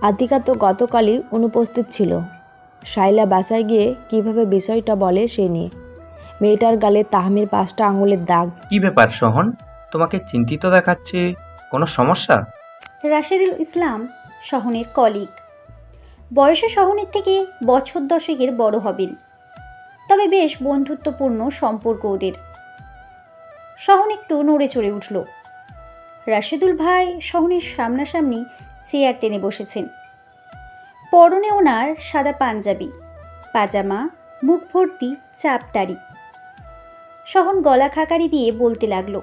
আতিকা তো গতকালই অনুপস্থিত ছিল। শাইলা বাসায় গিয়ে কিভাবে বিষয়টা বলে সে নিয়ে। মেয়েটার গালে তাহমির 5টা আঙুলের দাগ। কি ব্যাপার সোহন, তোমাকে চিন্তিত দেখাচ্ছে, কোনো সমস্যা? রাশেদুল ইসলাম শহনের কলিগ, বয়সে শহনের থেকে বছর 10 বড় হবেন, তবে বেশ বন্ধুত্বপূর্ণ সম্পর্ক ওদের। শহন একটু নড়ে চড়ে উঠল। রাশেদুল ভাই শহনের সামনাসামনি চেয়ার টেনে বসেছেন। পরনে ওনার সাদা পাঞ্জাবি, পাজামা, মুখ ভর্তি চাপদাড়ি। শহন গলা খাকারি দিয়ে বলতে লাগলো,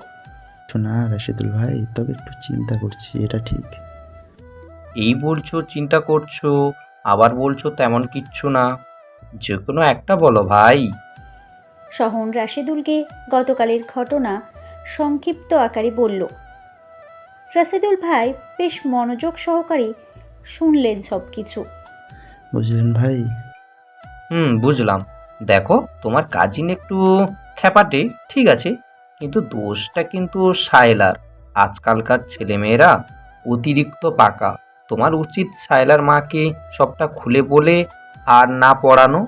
শোনা রাশেদুল ভাই, তবে একটু চিন্তা করছি, এটা ঠিক। এই বলছো চিন্তা করছো, আবার বলছো তেমন কিচ্ছু না, যে কোনো একটা বলো ভাই। শহন রাশেদুলকে গতকালের ঘটনা সংক্ষিপ্ত আকারে বলল। রাশেদুল ভাই বেশ মনোযোগ সহকারে শুনলেন সব কিছু। বুঝলেন ভাই? বুঝলাম। দেখো, তোমার কাজিন একটু খ্যাপাটে, ঠিক আছে, কিন্তু দোষটা কিন্তু শায়লার। আজকালকার ছেলেমেয়েরা অতিরিক্ত পাকা। তোমার উচিত শায়লার মাকে সবটা খুলে বলে আর না পড়ানো।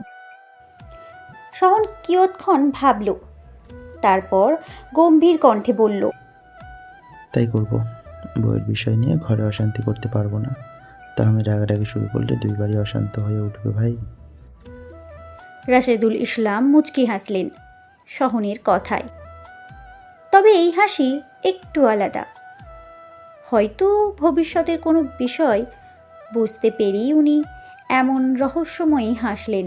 শহন কিয়ৎক্ষণ ভাবল, তারপর গম্ভীর কণ্ঠে বলল, তাই করব। বইয়ের বিষয় নিয়ে ঘরে অশান্তি করতে পারবো না। তা আমি রাগারাগি শুরু করলে দুইবারই অশান্ত হয়ে উঠবে ভাই। রাশেদুল ইসলাম মুচকি হাসলেন শহনের কথায়। তবে এই হাসি একটু আলাদা। হয়তো ভবিষ্যতের কোনো বিষয় বুঝতে পেরেই উনি এমন রহস্যময়ী হাসলেন।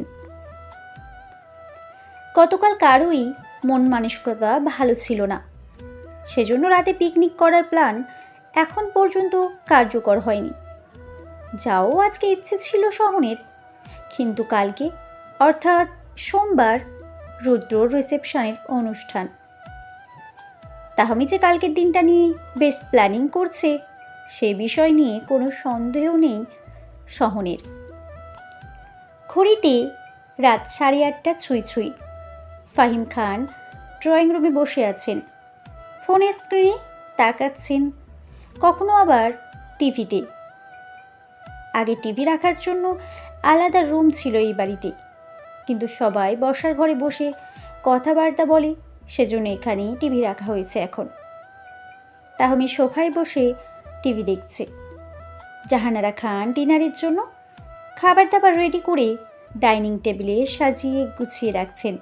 গতকাল কারোই মন মানসিকতা ভালো ছিল না, সেজন্য রাতে পিকনিক করার প্ল্যান এখন পর্যন্ত কার্যকর হয়নি। যাও আজকে ইচ্ছে ছিল শহনের, কিন্তু কালকে অর্থাৎ সোমবার রুদ্রর রিসেপশনের অনুষ্ঠান। তাহমি যে কালকের দিনটা নিয়ে বেশ প্ল্যানিং করছে, সে বিষয় নিয়ে কোনো সন্দেহ নেই শহনের। ঘড়িতে রাত 8:30 ছুঁই ছুঁই। ফাহিম খান ড্রয়িং রুমে বসে আছেন, ফোনের স্ক্রিনে তাকাচ্ছেন, কখনো আবার টিভিতে। আগে টিভি রাখার জন্য আলাদা রুম ছিল এই বাড়িতে, কিন্তু সবাই বসার ঘরে বসে কথাবার্তা বলে, সেজন্য এখানেই টিভি রাখা হয়েছে এখন। তাহমি সোফায় বসে টিভি দেখছে। জাহানারা খান ডিনারের জন্য খাবার দাবার রেডি করে ডাইনিং টেবিলে সাজিয়ে গুছিয়ে রাখছেন।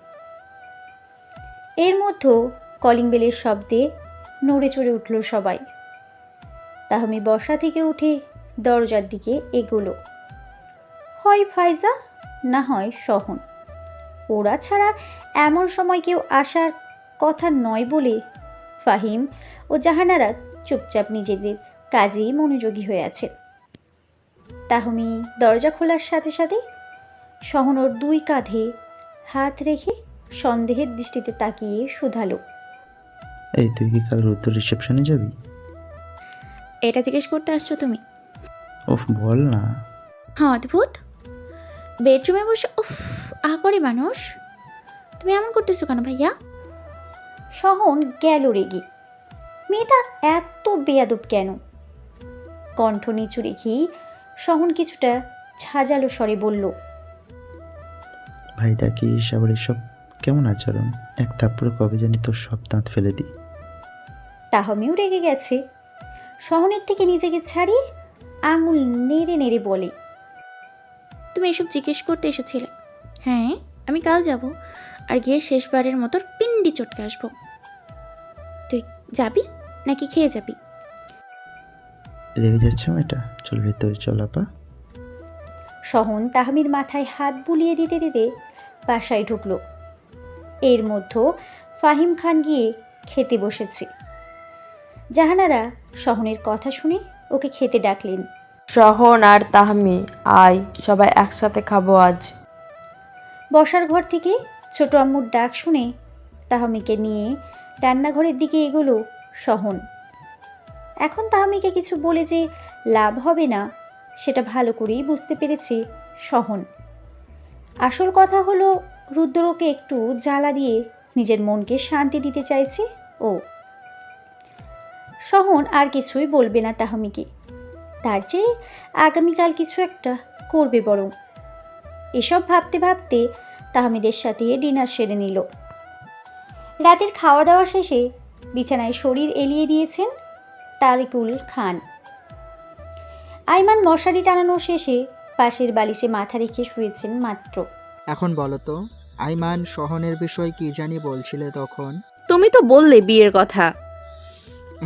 এর মধ্যে কলিং বেলের শব্দে নড়ে চড়ে উঠল সবাই। তাহমি বসা থেকে উঠে দরজার দিকে এগোলো। হয় ফাইজা, না হয় শহন। ওরা ছাড়া এমন সময় কেউ আসার কথা নয় বলে ফাহিম ও জাহানারা চুপচাপ নিজেদের কাজেই মনোযোগী হয়ে আছে। তাহমি দরজা খোলার সাথে সাথে শহন ওর 2 কাঁধে হাত রেখে সন্দেহের দৃষ্টিতে তাকিয়ে শুধালো, এই তুই কি কাল রুদ্র রিসেপশনে যাবি? এটা জিজ্ঞেস করতে আসছো তুমি? ওফ বল না। হ্যাঁ, অদ্ভুত। বেডরুমে বসে উফ আ করে মানুষ। তুমি এমন করতেছো কেন ভাইয়া? শহন গেল রেগে। মেয়েটা এত বেয়াদব কেন? কণ্ঠ নিচু রেখেই শহন কিছুটা ঝাঁঝালো স্বরে বলল, ভাই ডাকিস আবার এসব কেমন আচরণ? এক থাপ্পড়ে কবে জানি তোর সব দাঁত ফেলে দিই। তাহমিও রেগে গেছে। শহনের থেকে নিজেকে ছাড়িয়ে আঙুল নেড়ে নেড়ে বলে, তুমি এসব জিজ্ঞেস করতে এসেছিলে? হ্যাঁ, আমি কাল যাব, আর গিয়ে শেষবারের মতো পিন্ডি চটকে আসবো। তুই যাবি নাকি খেয়ে যাবি? রেগে যাচ্ছে মেয়েটা, চল ভেতরে চল আপা। শহন তাহমির মাথায় হাত বুলিয়ে দিতে দিতে বাসায় ঢুকলো। এর মধ্যে ফাহিম খান গিয়ে খেতে বসেছে। জাহানারা শহনের কথা শুনে ওকে খেতে ডাকলেন। শহন আর তাহমি, আয় সবাই একসাথে খাবো আজ। বসার ঘর থেকে ছোট আম্মুর ডাক শুনে তাহমিকে নিয়ে রান্নাঘরের দিকে এগোলো শহন। এখন তাহমিকে কিছু বলে যে লাভ হবে না, সেটা ভালো করেই বুঝতে পেরেছে শহন। আসল কথা হলো, রুদ্রকে একটু জ্বালা দিয়ে নিজের মনকে শান্তি দিতে চাইছে ও। সহন আর কিছুই বলবে না তাহমিকে, তার চেয়ে আগামীকাল কিছু একটা করবে বরং। এসব ভাবতে ভাবতে তাহমিদের সাথে ডিনার সেরে নিল। রাতের খাওয়া দাওয়া শেষে বিছানায় শরীর এলিয়ে দিয়েছেন তারিকুল খান। আইমান মশারি টানানো শেষে পাশের বালিশে মাথা রেখে শুয়েছেন মাত্র। এখন বলো তো, আইমান সহনের বিষয় কি জানি বলছিলে তখন? তুমি তো বললে বিয়ের কথা।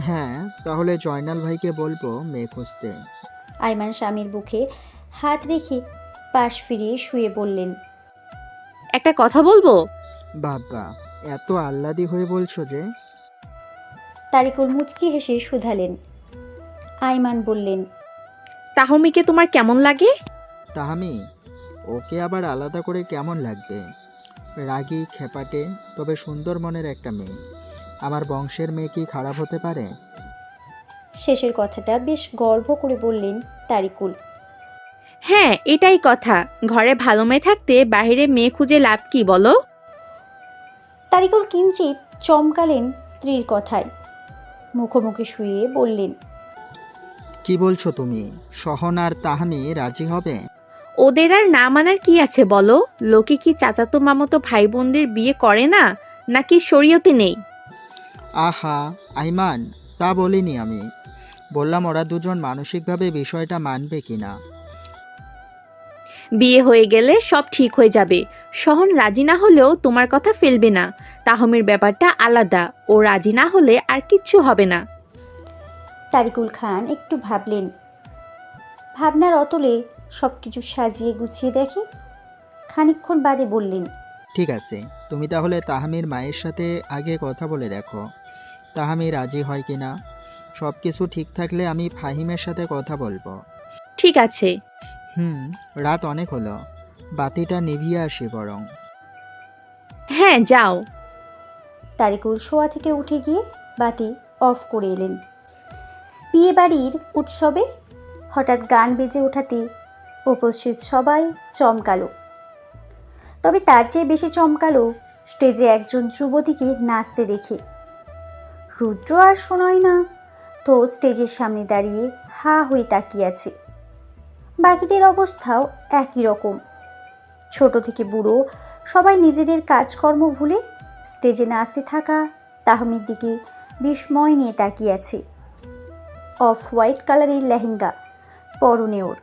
হ্যাঁ, তাহলে জয়নাল ভাইকে বলবো মেয়ে খুঁজতে। আইমান স্বামীর বুকে হাত রেখে পাশ ফিরিয়ে শুয়ে বললেন, একটা কথা বলবো? বাবা, এত আহ্লাদি হয়ে বলছো যে? তারিকুল মুচকি হেসে শুধালেন। আইমান বললেন, তাহমিকে তোমার কেমন লাগে? তাহামি? ওকে আবার আলাদা করে কেমন লাগবে? রাগী, খেপাটে, তবে সুন্দর মনের একটা মেয়ে। আমার বংশের মেয়ে কি খারাপ হতে পারে? শেষের কথাটা বেশ গর্ব করে বললেন তারিকুল। হ্যাঁ, এটাই কথা। ঘরে ভালো মেয়ে থাকতে বাইরে মেয়ে খুঁজে লাভ কি বলো? তারিকুল কিঞ্চিত চমকালেন স্ত্রীর কথায়, মুখোমুখি শুয়ে বললেন, কি বলছো তুমি? সহন আর তাহামি রাজি হবে? ওদের আর না মানার কি আছে বলো? লোকে কি চাচাতো মামাতো ভাই বোনদের বিয়ে করে না, নাকি শরীয়তে নেই? আহা আইমান, তা বলিনি আমি। বললাম ওরা দুজন মানসিকভাবে বিষয়টা মানবে কিনা। বিয়ে হয়ে গেলে সব ঠিক হয়ে যাবে। সহন রাজি না হলেও তোমার কথা ফেলবে না। তাহমির ব্যাপারটা আলাদা, ও রাজি না হলে আর কিচ্ছু হবে না। তারিকুল খান একটু ভাবলেন। ভাবনার অতলে সব কিছু সাজিয়ে গুছিয়ে দেখে খানিকক্ষণ বাদে বললেন, ঠিক আছে, তুমি তাহলে তাহামির মায়ের সাথে আগে কথা বলে দেখো তাহামি রাজি হয় কিনা। সব কিছু ঠিক থাকলে আমি ফাহিমের সাথে কথা বলবো। ঠিক আছে। রাত অনেক হলো, বাতিটা নিভিয়ে আসি বরং। হ্যাঁ, যাও। তারিকুল শোয়া থেকে উঠে গিয়ে বাতি অফ করে এলেন। বিয়ে বাড়ির উৎসবে হঠাৎ গান বেজে ওঠাতে উপস্থিত সবাই চমকালো। তবে তার চেয়ে বেশি চমকালো স্টেজে একজন যুবতীকে নাচতে দেখে। রুদ্র আর শোনায় না তো স্টেজের সামনে দাঁড়িয়ে হা হয়ে তাকিয়ে আছে। বাকিদের অবস্থাও একই রকম। ছোট থেকে বুড়ো সবাই নিজেদের কাজকর্ম ভুলে স্টেজে নাচতে থাকা তাহমির দিকে বিস্ময় নিয়ে তাকিয়ে আছে। অফ হোয়াইট কালারের লেহেঙ্গা পরনে ওর,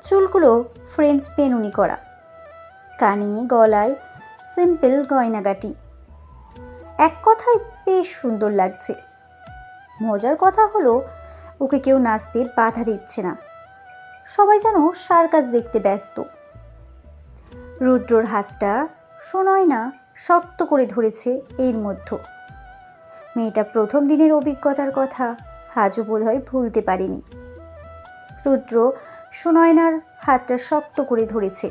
চুলগুলো ফ্রেঞ্চ বেনুনি করা, কানে গলায় সিম্পল গয়নাগাটি। এক কথায় বেশ সুন্দর লাগছে। মজার কথা হলো ওকে কেউ নাচতে বাধা দিচ্ছে না, সবাই যেন সার্কাস দেখতে ব্যস্ত। রুদ্রর হাতটা শোনয় না শক্ত করে ধরেছে এর মধ্যে। মেয়েটা প্রথম দিনের অভিজ্ঞতার কথা আজও বোধহয় ভুলতে পারেনি। রুদ্র সুনয়নার হাতটা শক্ত করে ধরেছে।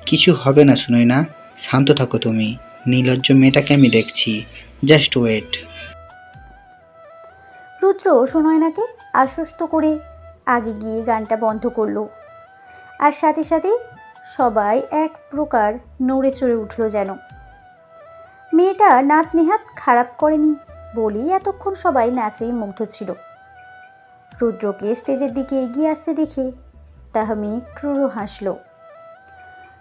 কিছু হবে না সুনয়না, শান্ত থাকো তুমি। নির্লজ্জ মেয়েটাকে আমি দেখছি, জাস্ট ওয়েট। রুদ্র সুনয়নাকে আশ্বস্ত করে আগে গিয়ে গানটা বন্ধ করলো। আর সাথে সাথে সবাই এক প্রকার নড়ে চড়ে উঠল যেন। মেয়েটা নাচ নেহাত খারাপ করেনি বলেই এতক্ষণ সবাই নাচেই মুগ্ধ ছিল। রুদ্রকে স্টেজের দিকে এগিয়ে আসতে দেখে তাহমি ক্রুর হাসল।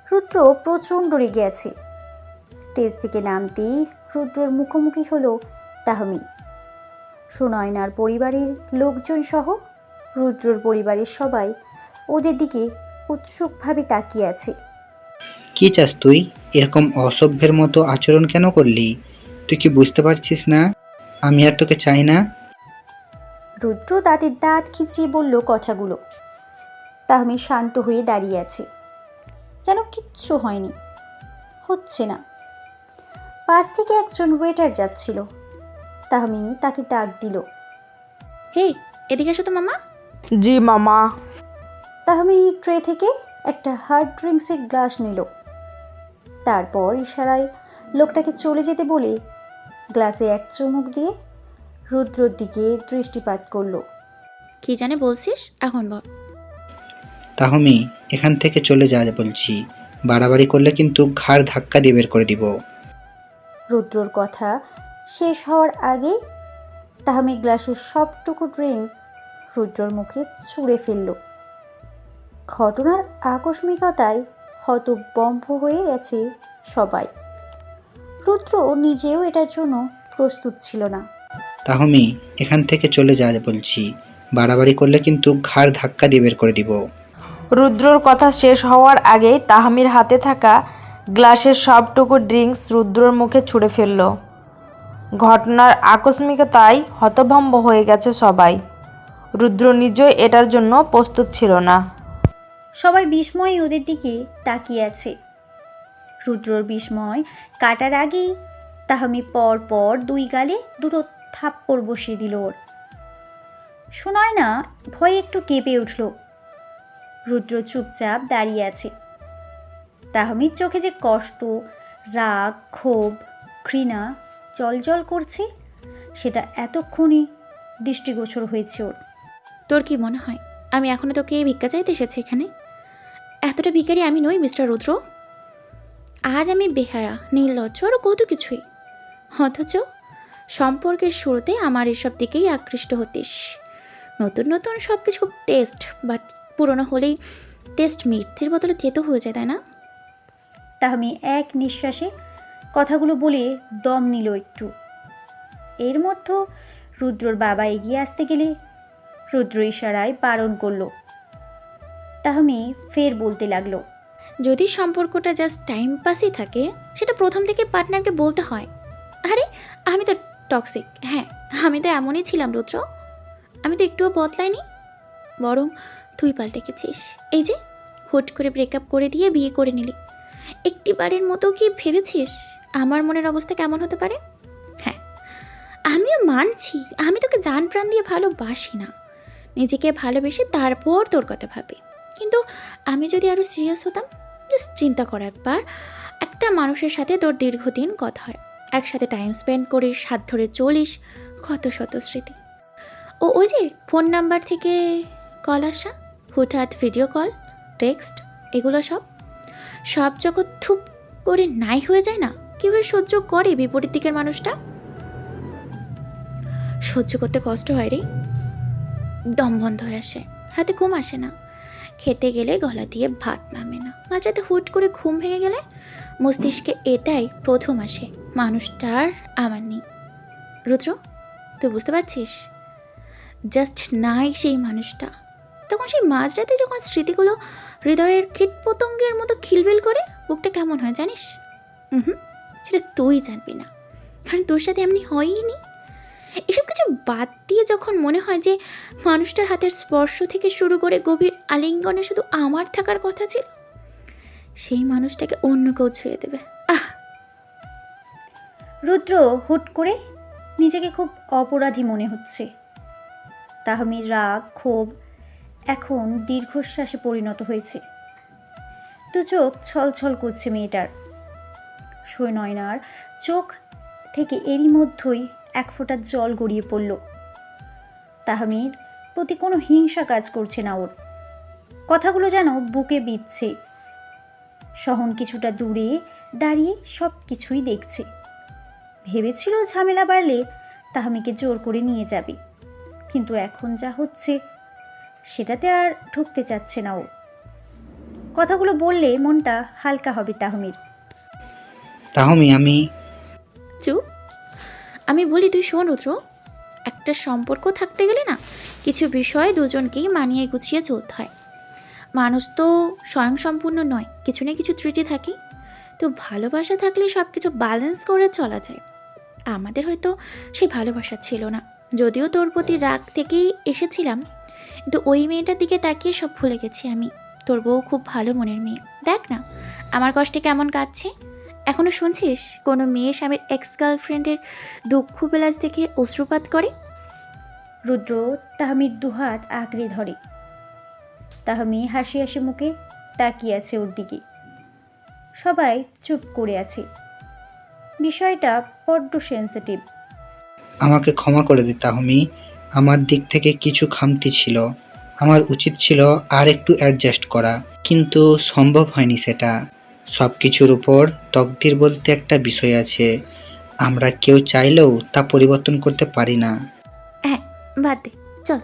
রুদ্র প্রচণ্ড রেগে আছে। স্টেজ থেকে নামতেই রুদ্রর মুখোমুখি হলো তাহমি। সুনয়নার পরিবারের লোকজন সহ রুদ্রর পরিবারের সবাই ওদের দিকে উৎসুকভাবে তাকিয়ে আছে। কি চাস তুই? এরকম অসভ্যের মতো আচরণ কেন করলি? তুই কি বুঝতে পারছিস না আমি আর তোকে চাই না? রুদ্র দাঁতের দাঁত খিচিয়ে বলল কথাগুলো। তাহমি শান্ত হয়ে দাঁড়িয়ে আছে, যেন কিচ্ছু হয়নি, হচ্ছে না। পাশ থেকে একজন ওয়েটার যাচ্ছিল। তাহমি তাকে ডাক দিল। হে, এদিকে আসো তো মামা। জি মামা। তাহমি ট্রে থেকে একটা হার্ড ড্রিঙ্কসের গ্লাস নিল। তারপর ইশারায় লোকটাকে চলে যেতে বলে গ্লাসে এক চুমুক দিয়ে রুদ্রর দিকে দৃষ্টিপাত করলো। কি জানে বলছিস, এখন বল। তাহমি, এখান থেকে চলে যা বলছি। বাড়াবাড়ি করলে কিন্তু ঘাড় ধাক্কা দিয়ে বের করে দিব। রুদ্রর কথা শেষ হওয়ার আগে তাহমি গ্লাসের সবটুকু ড্রিঙ্কস রুদ্রর মুখে ছুঁড়ে ফেলল। ঘটনার আকস্মিকতায় হতভম্ব হয়ে গেছে সবাই। রুদ্র নিজেও এটার জন্য প্রস্তুত ছিল না। তাহমি, এখান থেকে চলে যা বলছি। বাড়াবাড়ি করলে কিন্তু ঘাড় ধাক্কা দিয়ে বের করে দিব। রুদ্রর কথা শেষ হওয়ার আগেই তাহমির হাতে থাকা গ্লাসের সবটুকু ড্রিঙ্কস রুদ্রর মুখে ছুঁড়ে ফেলল। ঘটনার আকস্মিকতায় হতভম্ব হয়ে গেছে সবাই। রুদ্র নিজেও এটার জন্য প্রস্তুত ছিল না। সবাই বিস্ময়ে ওদের দিকে তাকিয়ে আছে। রুদ্রর বিস্ময় কাটার আগেই তাহমি পর পর 2 গালে 2 থাপ্পড় বসিয়ে দিল ওর। সুনয়না ভয়ে একটু কেঁপে উঠল। রুদ্র চুপচাপ দাঁড়িয়ে আছে। তাহমির চোখে যে কষ্ট, রাগ, ক্ষোভ, ঘৃণা জলজল করছে সেটা এতক্ষণে দৃষ্টিগোচর হয়েছে ওর। তোর কি মনে হয় আমি এখনো তোকে ভিক্ষা চাইতে এসেছি এখানে? এতটা ভিখারি আমি নই মিস্টার রুদ্র। আজ আমি বেহায়া, নির্লজ্জ আরও কত কিছুই, অথচ সম্পর্কের শুরুতে আমার এসব দিকেই আকৃষ্ট হতিস। নতুন নতুন সব কিছু টেস্ট, বাট পুরনো হলেই টেস্ট মিথ্যের বদলে তেতো হয়ে যায়, তাই না? তাহমি এক নিঃশ্বাসে কথাগুলো বলে দম নিল একটু। এর মধ্যে রুদ্রর বাবা এগিয়ে আসতে গেলে রুদ্র ইশারায় বারণ করলো। তাহমি ফের বলতে লাগলো, যদি সম্পর্কটা জাস্ট টাইম পাসই থাকে সেটা প্রথম থেকে পার্টনারকে বলতে হয়। আরে আমি তো টক্সিক, হ্যাঁ আমি তো এমনই ছিলাম রুদ্র, আমি তো একটুও বদলাইনি, বরং তুই পাল্টে গেছিস। এই যে হুট করে ব্রেকআপ করে দিয়ে বিয়ে করে নিলি, একটিবারের মতো কি ভেবেছিস আমার মনের অবস্থা কেমন হতে পারে? হ্যাঁ আমিও মানছি আমি তোকে জান প্রাণ দিয়ে ভালোবাসি না, নিজেকে ভালোবেসে তারপর তোর কথা ভাবি। কিন্তু আমি যদি আরও সিরিয়াস হতাম, জাস্ট চিন্তা কর একবার, একটা মানুষের সাথে তোর দীর্ঘদিন কথা হয়, একসাথে টাইম স্পেন্ড করিস, হাত ধরে চলিস, কত শত স্মৃতি। ওই যে ফোন নাম্বার থেকে কল আসা, হুটহাট ভিডিও কল, টেক্সট, এগুলো সব যখন থুপ করে নাই হয়ে যায় না, কীভাবে সহ্য করে বিপরীত দিকের মানুষটা? সহ্য করতে কষ্ট হয় রে, দম বন্ধ হয়ে আসে, রাতে ঘুম আসে না, খেতে গেলে গলা দিয়ে ভাত নামে না, মাঝরাতে হুট করে ঘুম ভেঙে গেলে মস্তিষ্কে এটাই প্রথম আসে, মানুষটার আমার নেই। রুদ্র তুই বুঝতে পারছিস? জাস্ট নাই সেই মানুষটা। তখন সেই মাঝরাতে যখন স্মৃতিগুলো হৃদয়ের কীটপতঙ্গের মতো খিলবিল করে, বুকটা কেমন হয় জানিস? সেটা তুই জানবি না, কারণ তোর সাথে এমনি হয়ইনি। এসব কিছু বাদ দিয়ে যখন মনে হয় যে মানুষটার হাতের স্পর্শ থেকে শুরু করে গভীর আলিঙ্গনে শুধু আমার থাকার কথা ছিল, সেই মানুষটাকে অন্য কেউ ছুঁয়ে দেবে। রুদ্র হুট করে নিজেকে খুব অপরাধী মনে হচ্ছে। তাহমির রাগ, ক্ষোভ এখন দীর্ঘশ্বাসে পরিণত হয়েছে। 2 চোখ ছলছল করছে মেয়েটার। সুনয়নার চোখ থেকে এরই মধ্যেই 1 ফোঁটা জল গড়িয়ে পড়ল। তাহমির প্রতি কোনো হিংসা কাজ করছে না ওর, কথাগুলো যেন বুকে বিঁধছে। সহন কিছুটা দূরে দাঁড়িয়ে সব কিছুই দেখছে। ভেবেছিল ঝামেলা বাড়লে তাহমিকে জোর করে নিয়ে যাবে, কিন্তু এখন যা হচ্ছে সেটাতে আর ঢুকতে চাচ্ছে না ও। কথাগুলো বললে মনটা হালকা হবে তাহমির। তাহমি, আমি চুপ, আমি বলি তুই শোন রুদ্র, একটা সম্পর্ক থাকতে গেলে না কিছু বিষয় দুজনকেই মানিয়ে গুছিয়ে চলতে হয়। মানুষ তো স্বয়ংসম্পূর্ণ নয়, কিছু না কিছু ত্রুটি থাকে। তো ভালোবাসা থাকলে সব কিছু ব্যালেন্স করে চলা যায়। আমাদের হয়তো সেই ভালোবাসা ছিল না, যদিও তোর প্রতি রাগ থেকেই এসেছিলাম, কিন্তু ওই মেয়েটার দিকে তাকিয়ে সব ভুলে গেছি আমি। তোর বউ খুব ভালো মনের মেয়ে, দেখ না আমার কষ্টে কেমন কাঁদছে। এখনো শুনছিস কোনো মেয়ে স্বামীর এক্স গার্লফ্রেন্ডের দুঃখ বিলাস দেখে অশ্রুপাত করে? রুদ্র তাহমির 2 হাত আঁকড়ে ধরে। তাহমি হাসি হাসি মুখে তাকিয়ে আছে ওর দিকে। সবাই চুপ করে আছে। বিষয়টা বড্ড সেন্সিটিভ। আমাকে ক্ষমা করে দে তাহমি, আমার দিক থেকে কিছু খামতি ছিল, আমার উচিত ছিল আর একটু অ্যাডজাস্ট করা, কিন্তু সম্ভব হয়নি সেটা। সব কিছুর উপর তকদির বলতে একটা বিষয় আছে, আমরা কেউ চাইলেও তা পরিবর্তন করতে পারি না। হ্যাঁ বাদ দে, চল।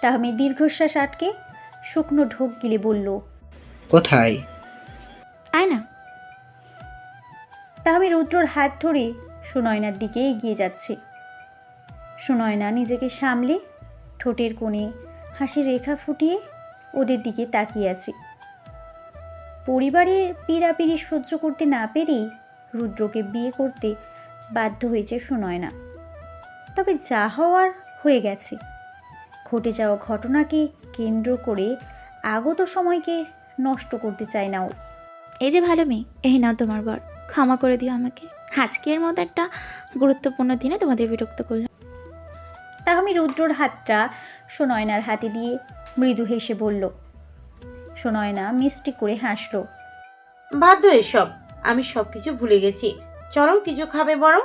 তাহমিদ দীর্ঘশ্বাস আটকে শুকনো ঢোক গিলে বলল, কোথায়? আয় না। তাহমি রুদ্রর হাত ধরে সুনয়নার দিকে এগিয়ে যাচ্ছে। সুনয়না নিজেকে সামলে ঠোঁটের কোণে হাসির রেখা ফুটিয়ে ওদের দিকে তাকিয়ে আছে। পরিবারের পীড়াপিড়ি সহ্য করতে না পেরেই রুদ্রকে বিয়ে করতে বাধ্য হয়েছে সুনয়না। তবে যা হওয়ার হয়ে গেছে। ঘটে যাওয়া ঘটনাকে কেন্দ্র করে আগত সময়কে নষ্ট করতে চায় না ও। এই যে ভালো মেয়ে, এই নাও তোমার বর, ক্ষমা করে দিও আমাকে। আজকের মতো একটা গুরুত্বপূর্ণ দিনে তোমাদের বিরক্ত করলাম। তাহমি রুদ্রর হাতটা সুনয়নার হাতে দিয়ে মৃদু হেসে বলল। সুনয়না মিষ্টি করে হাসল। বাদ দাও এসব, আমি সব কিছু ভুলে গেছি। চলো কিছু খাবে বরং।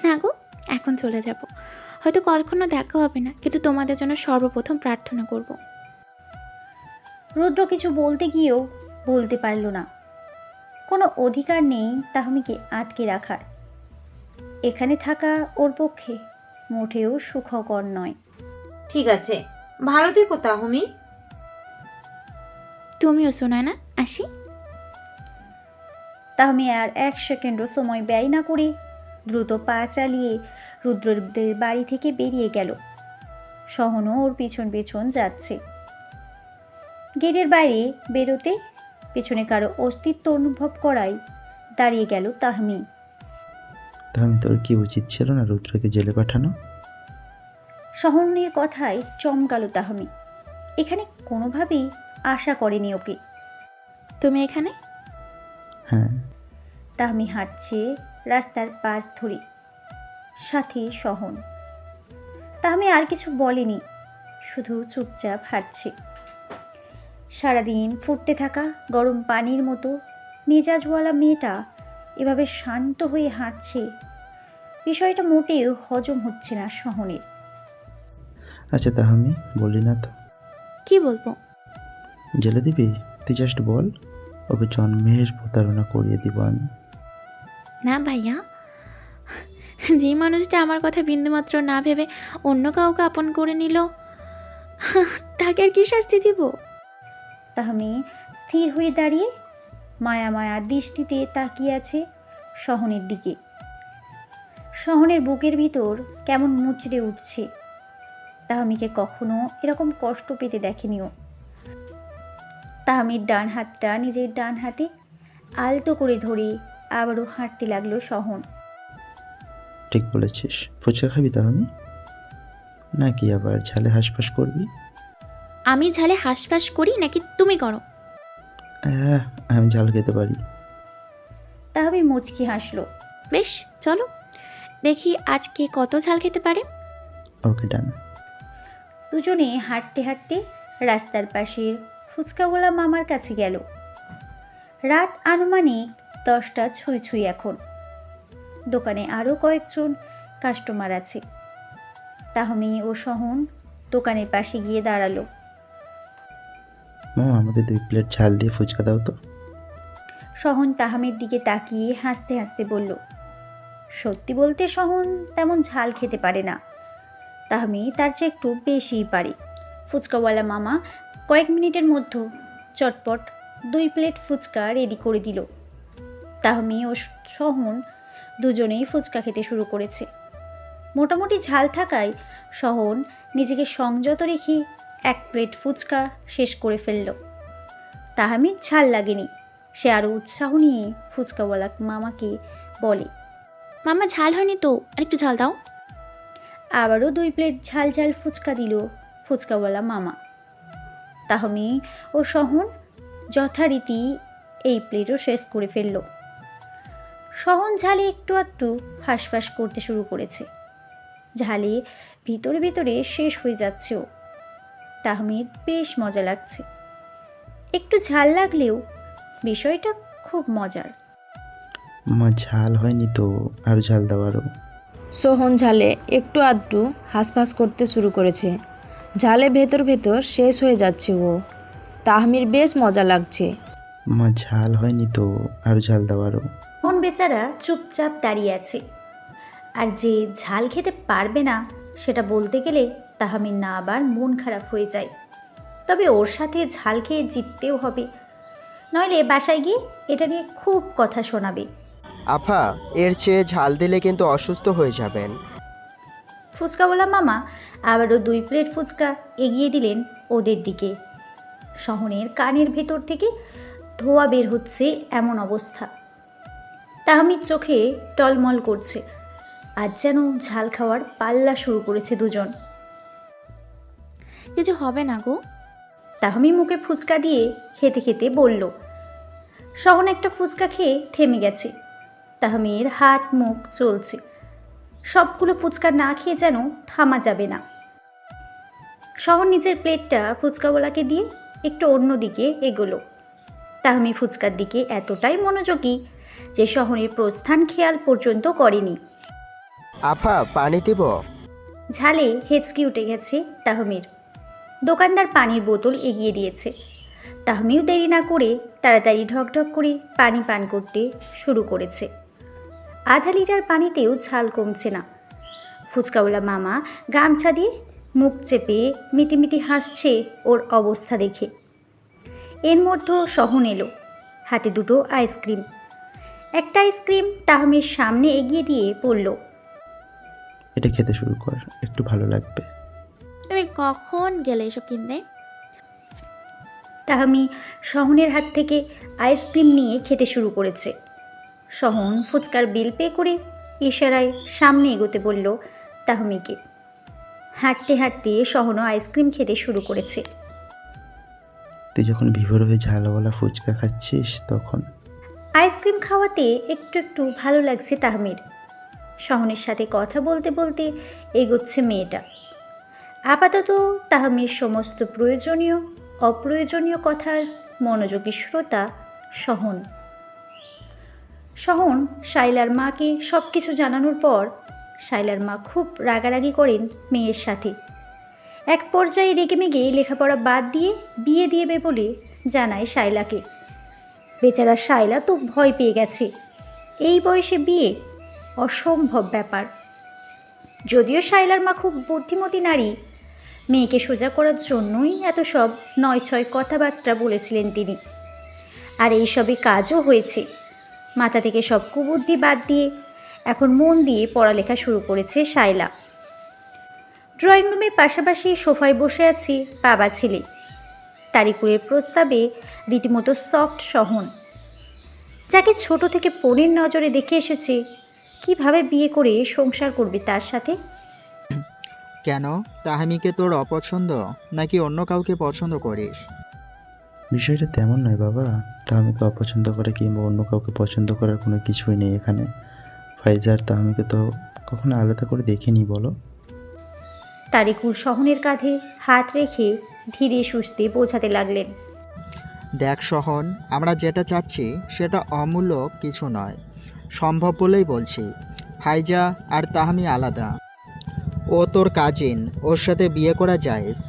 না গো, এখন চলে যাব। হয়তো কখনো দেখা হবে না, কিন্তু তোমাদের জন্য সর্বপ্রথম প্রার্থনা করব। রুদ্র কিছু বলতে গিয়েও বলতে পারল না। কোনো অধিকার নেই তাহমিকে আটকে রাখার। এখানে থাকা ওর পক্ষে মোটেও সুখকর নয়। ঠিক আছে, ভালো থেকো তাহমি। তুমিও শোনায় না, আসি। তাহমি আর 1 সেকেন্ডও সময় ব্যয় না করে দ্রুত পা চালিয়ে রুদ্রদের বাড়ি থেকে বেরিয়ে গেল। সহনও ওর পিছন পেছন যাচ্ছে। গেটের বাইরে বেরোতে পেছনে কারো অস্তিত্ব অনুভব করায় দাঁড়িয়ে গেল তাহমি। তাহমি, তোর কি উচিত ছিল না রুদ্রকে জেলে পাঠানো? সহনের কথায় চমকালো তাহমি। এখানে কোনোভাবেই আশা করেনি ওকে। তুমি এখানে? হ্যাঁ। তাহমি হাঁটছে রাস্তার পাশ ধরে, সাথে সহন। তাহমি আর কিছু বলেনি, শুধু চুপচাপ হাঁটছে। সারাদিন ফুটতে থাকা গরম পানির মতো মেজাজওয়ালা মেয়েটা এভাবে শান্ত হয়ে হাঁটছে, বিষয়টা মোটেও হজম হচ্ছে না সহনের। আচ্ছা তাহমি, বলি না তো। কি বলবো? জেলে দিবি? তুই জাস্ট বল, ওকে জন্মের প্রতারণা করিয়ে দিব আমি। না ভাইয়া, যে মানুষটা আমার কথা বিন্দুমাত্র না ভেবে অন্য কাউকে আপন করে নিল, তাকে আর কি শাস্তি দিব? তাহমি স্থির হয়ে দাঁড়িয়ে মায়া মায়া দৃষ্টিতে তাকিয়ে আছে সহনের দিকে। সহনের বুকের ভিতর কেমন মুচড়ে উঠছে। তাহমিকে কখনো এরকম কষ্ট পেতে দেখেনিও। তাহমির ডান হাতটা নিজের ডান হাতে আলতো করে ধরে আবারও হাঁটতে লাগলো সহন। ঠিক বলেছিস। ফুচকা খাবি তাহমি, নাকি আবার ঝালে হাঁসফাঁস করবি? আমি ঝালে হাঁসফাঁস করি নাকি তুমি করো? আমি ঝাল খেতে পারি। তাহমি মুচকি হাসলো। বেশ, চলো দেখি আজকে কত ঝাল খেতে পারে। ওকে, ডান। দুজনে হাঁটতে হাঁটতে রাস্তার পাশের ফুচকাওয়ালা মামার কাছে গেল। রাত আনুমানিক 10টা ছুঁই ছুঁই এখন। দোকানে আরও কয়েকজন কাস্টমার আছে। তাহমি ও সহন দোকানের পাশে গিয়ে দাঁড়ালো। মামা, আমাদের 2 প্লেট ঝাল দিয়ে ফুচকা দাও তো। সহন তাহমির দিকে তাকিয়ে হাসতে হাসতে বলল। সত্যি বলতে সহন তেমন ঝাল খেতে পারে না। তাহমি তার চেয়ে একটু বেশিই পারে। ফুচকাওয়ালা মামা কয়েক মিনিটের মধ্যে চটপট 2 প্লেট ফুচকা রেডি করে দিল। তাহমি ও সহন দুজনেই ফুচকা খেতে শুরু করেছে। মোটামুটি ঝাল থাকায় সহন নিজেকে সংযত রেখে 1 প্লেট ফুচকা শেষ করে ফেলল। তাহমির ঝাল লাগেনি। সে আরও উৎসাহ নিয়ে ফুচকাওয়ালা মামাকে বলে, মামা ঝাল হয়নি তো, আর একটু ঝাল দাও। আবারও 2 প্লেট ঝাল ঝাল ফুচকা দিল ফুচকাওয়ালা মামা। তাহমি ও সহন যথারীতি এই প্লেটও শেষ করে ফেলল। সহন ঝালে একটু একটু হাঁসফাঁস করতে শুরু করেছে। ঝালে ভিতরে ভিতরে শেষ হয়ে যাচ্ছে ও। তাহমির বেশ মজা লাগছে। একটু ঝাল লাগলেও বিষয়টা খুব মজার। মা, ঝাল হয়নি তো, আর ঝাল দাও আরও। সোহন ঝালে একটু আধটু হাঁসফাঁস করতে শুরু করেছে। ঝালে ভেতর ভেতর শেষ হয়ে যাচ্ছে ও। তাহমির বেশ মজা লাগছে। মা, ঝাল হয়নি তো, আর ঝাল দাও আরও। মন বেচারা চুপচাপ দাঁড়িয়ে আছে। আর যে ঝাল খেতে পারবে না সেটা বলতে গেলে তাহমির না আবার মন খারাপ হয়ে যায়। তবে ওর সাথে ঝাল খেয়ে জিততেও হবে, নইলে বাসায় গিয়ে এটা নিয়ে খুব কথা শোনাবে। আফা, এর চেয়ে ঝাল দিলে কিন্তু অসুস্থ হয়ে যাবেন। ফুচকাওয়ালা মামা আবারও 2 প্লেট ফুচকা এগিয়ে দিলেন ওদের দিকে। শহনের কানের ভেতর থেকে ধোঁয়া বের হচ্ছে এমন অবস্থা। তাহমির চোখে টলমল করছে। আজ যেন ঝাল খাওয়ার পাল্লা শুরু করেছে দুজন। কিছু হবে না গো। তাহমি মুখে ফুচকা দিয়ে খেতে খেতে বলল। শহন একটা ফুচকা খেয়ে থেমে গেছে। তাহমির হাত মুখ চলছে। সবগুলো ফুচকা না খেয়ে যেন থামা যাবে না। শহন নিজের প্লেটটা ফুচকাওয়ালাকে দিয়ে একটু অন্যদিকে এগোলো। তাহমি ফুচকার দিকে এতটাই মনোযোগী যে শহরের প্রস্থান খেয়াল পর্যন্ত করেনি। আফা, পানি দিব? ঝালে হেঁচকি উঠে গেছে তাহমির। দোকানদার পানির বোতল এগিয়ে দিয়েছে। তাহমিও দেরি না করে তাড়াতাড়ি ঢকঢক করে পানি পান করতে শুরু করেছে। আধা লিটার পানিতেও ঝাল কমছে না। ফুচকাওয়ালা মামা গামছা দিয়ে মুখ চেপে মিটিমিটি হাসছে ওর অবস্থা দেখে। এর মধ্যে শহন এলো, হাতে 2 আইসক্রিম। একটা আইসক্রিম তাহমির সামনে এগিয়ে দিয়ে বলল, এটা খেতে শুরু কর, একটু ভালো লাগবে। তুমি কখন গেলে এসব কিনতে? তাহমি শহনের হাত থেকে আইসক্রিম নিয়ে খেতে শুরু করেছে। শহন ফুচকার বিল পে করে ইশারায় সামনে এগোতে বলল তাহমিকে। হাঁটতে হাঁটতে শহনও আইসক্রিম খেতে শুরু করেছে। তুই যখন বিভোর হয়ে ঝালওয়ালা ফুচকা খাচ্ছিস তখন। আইসক্রিম খাওয়াতে একটু একটু ভালো লাগছে তাহমির। শহনের সাথে কথা বলতে বলতে এগোচ্ছে মেয়েটা। আপাতত তাহমির সমস্ত প্রয়োজনীয় অপ্রয়োজনীয় কথার মনোযোগী শ্রোতা শহন। শহন শাইলার মাকে সব কিছু জানানোর পর শাইলার মা খুব রাগারাগি করেন মেয়ের সাথে। এক পর্যায়ে রেগেমেগে লেখাপড়া বাদ দিয়ে বিয়ে দিয়েবে বলে জানায় শাইলাকে। বেচারা শাইলা তো ভয় পেয়ে গেছে। এই বয়সে বিয়ে অসম্ভব ব্যাপার। যদিও শাইলার মা খুব বুদ্ধিমতী নারী, মেয়েকে সোজা করার জন্যই এত সব 9-6 কথাবার্তা বলেছিলেন তিনি। আর এইসবই কাজও হয়েছে। মাথা থেকে সব কুবুদ্ধি বাদ দিয়ে এখন মন দিয়ে পড়ালেখা শুরু করেছে শাইলা। ড্রয়িং রুমের পাশাপাশি সোফায় বসে আছে বাবা ছেলে। তারিকুলের প্রস্তাবে রীতিমতো সফট শহন, যাকে ছোট থেকে বোনের নজরে দেখে এসেছে। কিভাবে বিয়ে করে সংসার করবে তার সাথে? কেন, তাহমিকে তোর অপছন্দ নাকি অন্য কাউকে পছন্দ করিস? বিষয়টা তেমন নয় বাবা। তাহমিকে অপছন্দ করে কিংবা অন্য কাউকে পছন্দ করার কোনো কিছুই নেই এখানে। ফাইজার তাহমিকে তো কখনো আলাদা করে দেখিনি বলো। তারিকুল শহনের কাঁধে হাত রেখে ধীরে সুস্থে বোঝাতে লাগলেন। দেখ শহন, আমরা যেটা চাচ্ছি সেটা অমূল্য কিছু নয়, সম্ভব বলেই বলছি। ফাইজা আর তাহমি আলাদা। ও তোর কাজিন, ওর সাথে বিয়ে করা জায়েজ।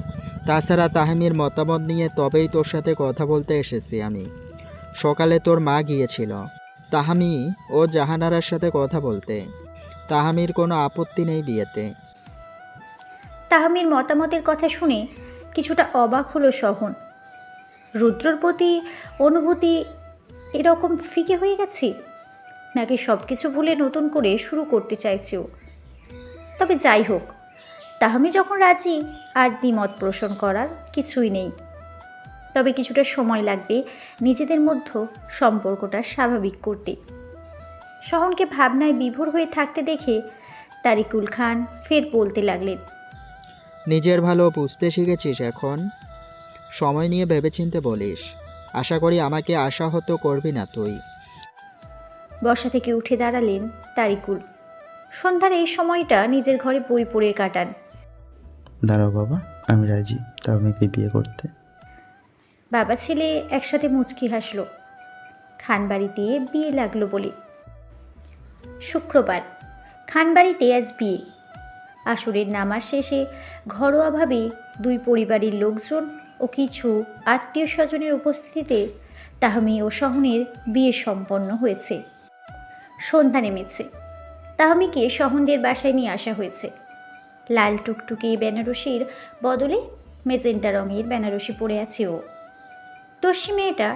তাছাড়া তাহমির মতামত নিয়ে তবেই তোর সাথে কথা বলতে এসেছি আমি। সকালে তোর মা গিয়েছিল তাহমি ও জাহানারার সাথে কথা বলতে। তাহমির কোনো আপত্তি নেই বিয়েতে। তাহমির মতামতের কথা শুনে কিছুটা অবাক হলো শহন। রুদ্রর প্রতি অনুভূতি এরকম ফিকে হয়ে গেছে, নাকি সব কিছু ভুলে নতুন করে শুরু করতে চাইছে ও? তবে যাই হোক, তাহমি যখন রাজি আর দ্বিমত পোষণ করার কিছুই নেই। তবে কিছুটা সময় লাগবে নিজেদের মধ্যে সম্পর্কটা স্বাভাবিক করতে। শহনকে ভাবনায় বিভোর হয়ে থাকতে দেখে তারিকুল খান ফের বলতে লাগলেন, নিজের ভালো বুঝতে শিখেছিস এখন? সময় নিয়ে ভেবেচিন্তে বলিস। আশা করি আমাকে আশাহত করবি না তুই। বসা থেকে উঠে দাঁড়ালেন তারিকুল। সন্ধ্যার এই সময়টা নিজের ঘরে বই পড়ে কাটান। দাঁড়াও বাবা, আমি রাজি তাহমিকে বিয়ে করতে। বাবা ছেলে একসাথে মুচকি হাসল। খানবাড়িতে বিয়ে লাগলো বলে। শুক্রবার খানবাড়িতে আজ বিয়ে। আসরের নামাজ শেষে ঘরোয়াভাবে 2 পরিবারের লোকজন ও কিছু আত্মীয় স্বজনের উপস্থিতিতে তাহমি ও শহনের বিয়ে সম্পন্ন হয়েছে। সন্ধ্যা নেমেছে। তাহমিকে শহনদের বাসায় নিয়ে আসা হয়েছে। লাল টুকটুকে বেনারসির বদলে মেজেন্টা রঙের বেনারসি পরে আছে ও। দস্যি মেয়েটা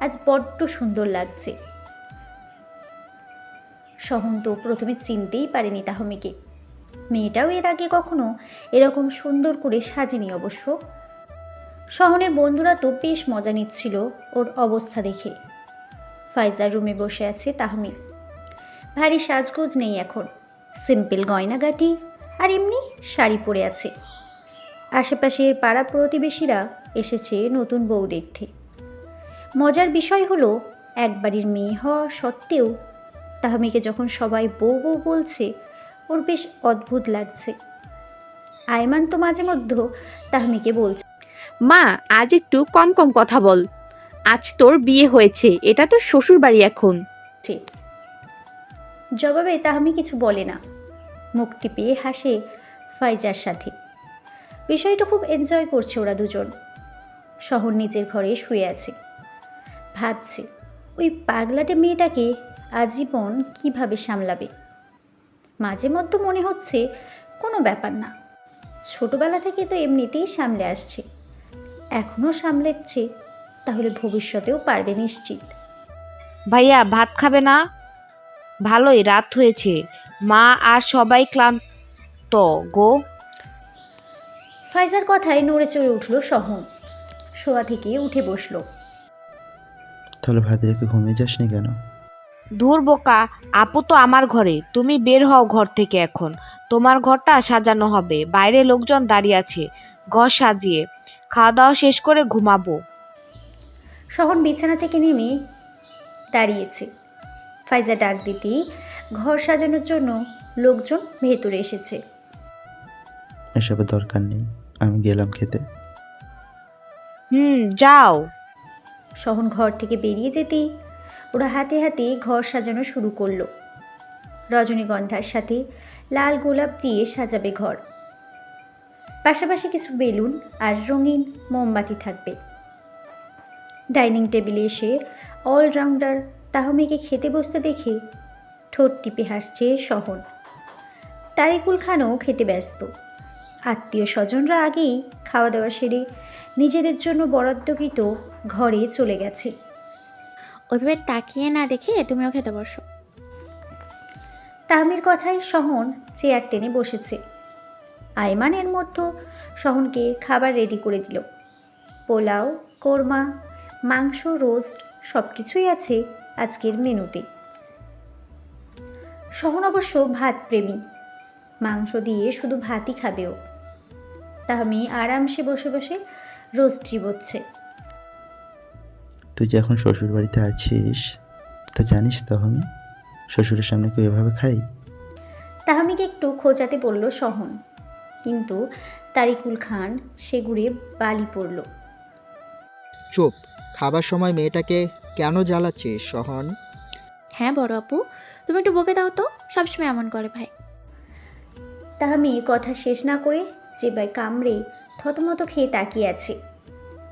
আজ বড্ড সুন্দর লাগছে। সহন তো প্রথমে চিনতেই পারেনি তাহমিকে। মেয়েটাও এর আগে কখনো এরকম সুন্দর করে সাজেনি অবশ্য। সহনের বন্ধুরা তো বেশ মজা নিচ্ছিল ওর অবস্থা দেখে। ফাইজার রুমে বসে আছে তাহমি। ভারী সাজগোজ নেই এখন, সিম্পল গয়নাগাটি আর এমনি শাড়ি পরে আছে। আশেপাশের পাড়া প্রতিবেশীরা এসেছে নতুন বউ দেখতে। মজার বিষয় হলো এক বাড়ির মেয়ে হওয়া সত্ত্বেও তাহমিকে যখন সবাই বউ বউ বলছে ওর বেশ অদ্ভুত লাগছে। আয়মান তো মাঝে মধ্যে তাহমিকে বলছে, মা আজ একটু কম কম কথা বল, আজ তোর বিয়ে হয়েছে, এটা তোর শ্বশুর বাড়ি এখন। জবাবে তাহমি কিছু বলে না, মুখ টিপে হাসে ফাইজার সাথে। বিষয়টা খুব এনজয় করছে ওরা দুজন। শহর নিজের ঘরে শুয়ে আছে, ভাবছে ওই পাগলাটে মেয়েটাকে আজীবন কিভাবে সামলাবে। মাঝে মধ্যে মনে হচ্ছে কোনো ব্যাপার না, ছোটবেলা থেকে তো এমনিতেই সামলে আসছে, এখনও সামলাচ্ছে, তাহলে ভবিষ্যতেও পারবে নিশ্চিত। ভাইয়া ভাত খাবে না? ভালোই রাত হয়েছে, মা আর সবাই ক্লান্ত গো। ফাইজার কথায় নড়ে চড়ে উঠল শহন, শোয়া থেকে উঠে বসলো। তাহলে ভাত রেখে ঘুমিয়ে যাসনি কেন? ধুর বোকা, আপু তো আমার ঘরে, তুমি বের হও ঘর থেকে এখন। তোমার ঘরটা সাজানো হবে, বাইরে লোকজন দাঁড়িয়ে আছে, ঘর সাজিয়ে খাওয়া দাওয়া শেষ করে ঘুমাবো। শহন বিছানা থেকে নেমে দাঁড়িয়েছে। ফাইজা ডাক দিতেই ঘর সাজানোর জন্য লোকজন ভেতরে এসেছে। এসবের দরকার নেই, আমি গেলাম খেতে। যাও। শহন ঘর থেকে বেরিয়ে যেতেই ওরা হাতে হাতে ঘর সাজানো শুরু করলো। রজনীগন্ধার সাথে লাল গোলাপ দিয়ে সাজাবে ঘর, পাশাপাশি কিছু বেলুন আর রঙিন মোমবাতি থাকবে। ডাইনিং টেবিলে এসে অলরাউন্ডার তাহমিকে খেতে বসতে দেখে ঠোঁট টিপে হাসছে শহন। তারিকুল খানও খেতে ব্যস্ত। আত্মীয় স্বজনরা আগেই খাওয়া দাওয়া সেরে নিজেদের জন্য বরাদ্দকৃত ঘরে চলে গেছে। ওইভাবে তাকিয়ে না দেখে তুমিও খেতে বসো। তাহমির কথায় শহন চেয়ার টেনে বসেছে। আয়মানের মধ্যে শহনকে খাবার রেডি করে দিল। পোলাও, কোরমা, মাংস, রোস্ট সব কিছুই আছে আজকের মেনুতে। শহন অবশ্য ভাত প্রেমী, মাংস দিয়ে শুধু ভাতই খাবেও। তাহমি আরামসে বসে বসে রোস্ট চিবোচ্ছে। তুই যে এখন শ্বশুর বাড়িতে আছিস তা জানিস তো, আমি শ্বশুরের সামনে কেউ এভাবে খাই? তাহমিকে একটু খোঁচাতে বলল শহন, কিন্তু তারিকুল খান সেগুড়ে বালি পড়ল। চুপ, খাবার সময় মেয়েটাকে কেন জ্বালাচ্ছিস শহন? হ্যাঁ বড় আপু, তুমি একটু বকে দাও তো, সবসময় এমন করে ভাই। তাহমি কথা শেষ না করে চেবায় কামড়ে থতমত খেয়ে তাকিয়ে আছে।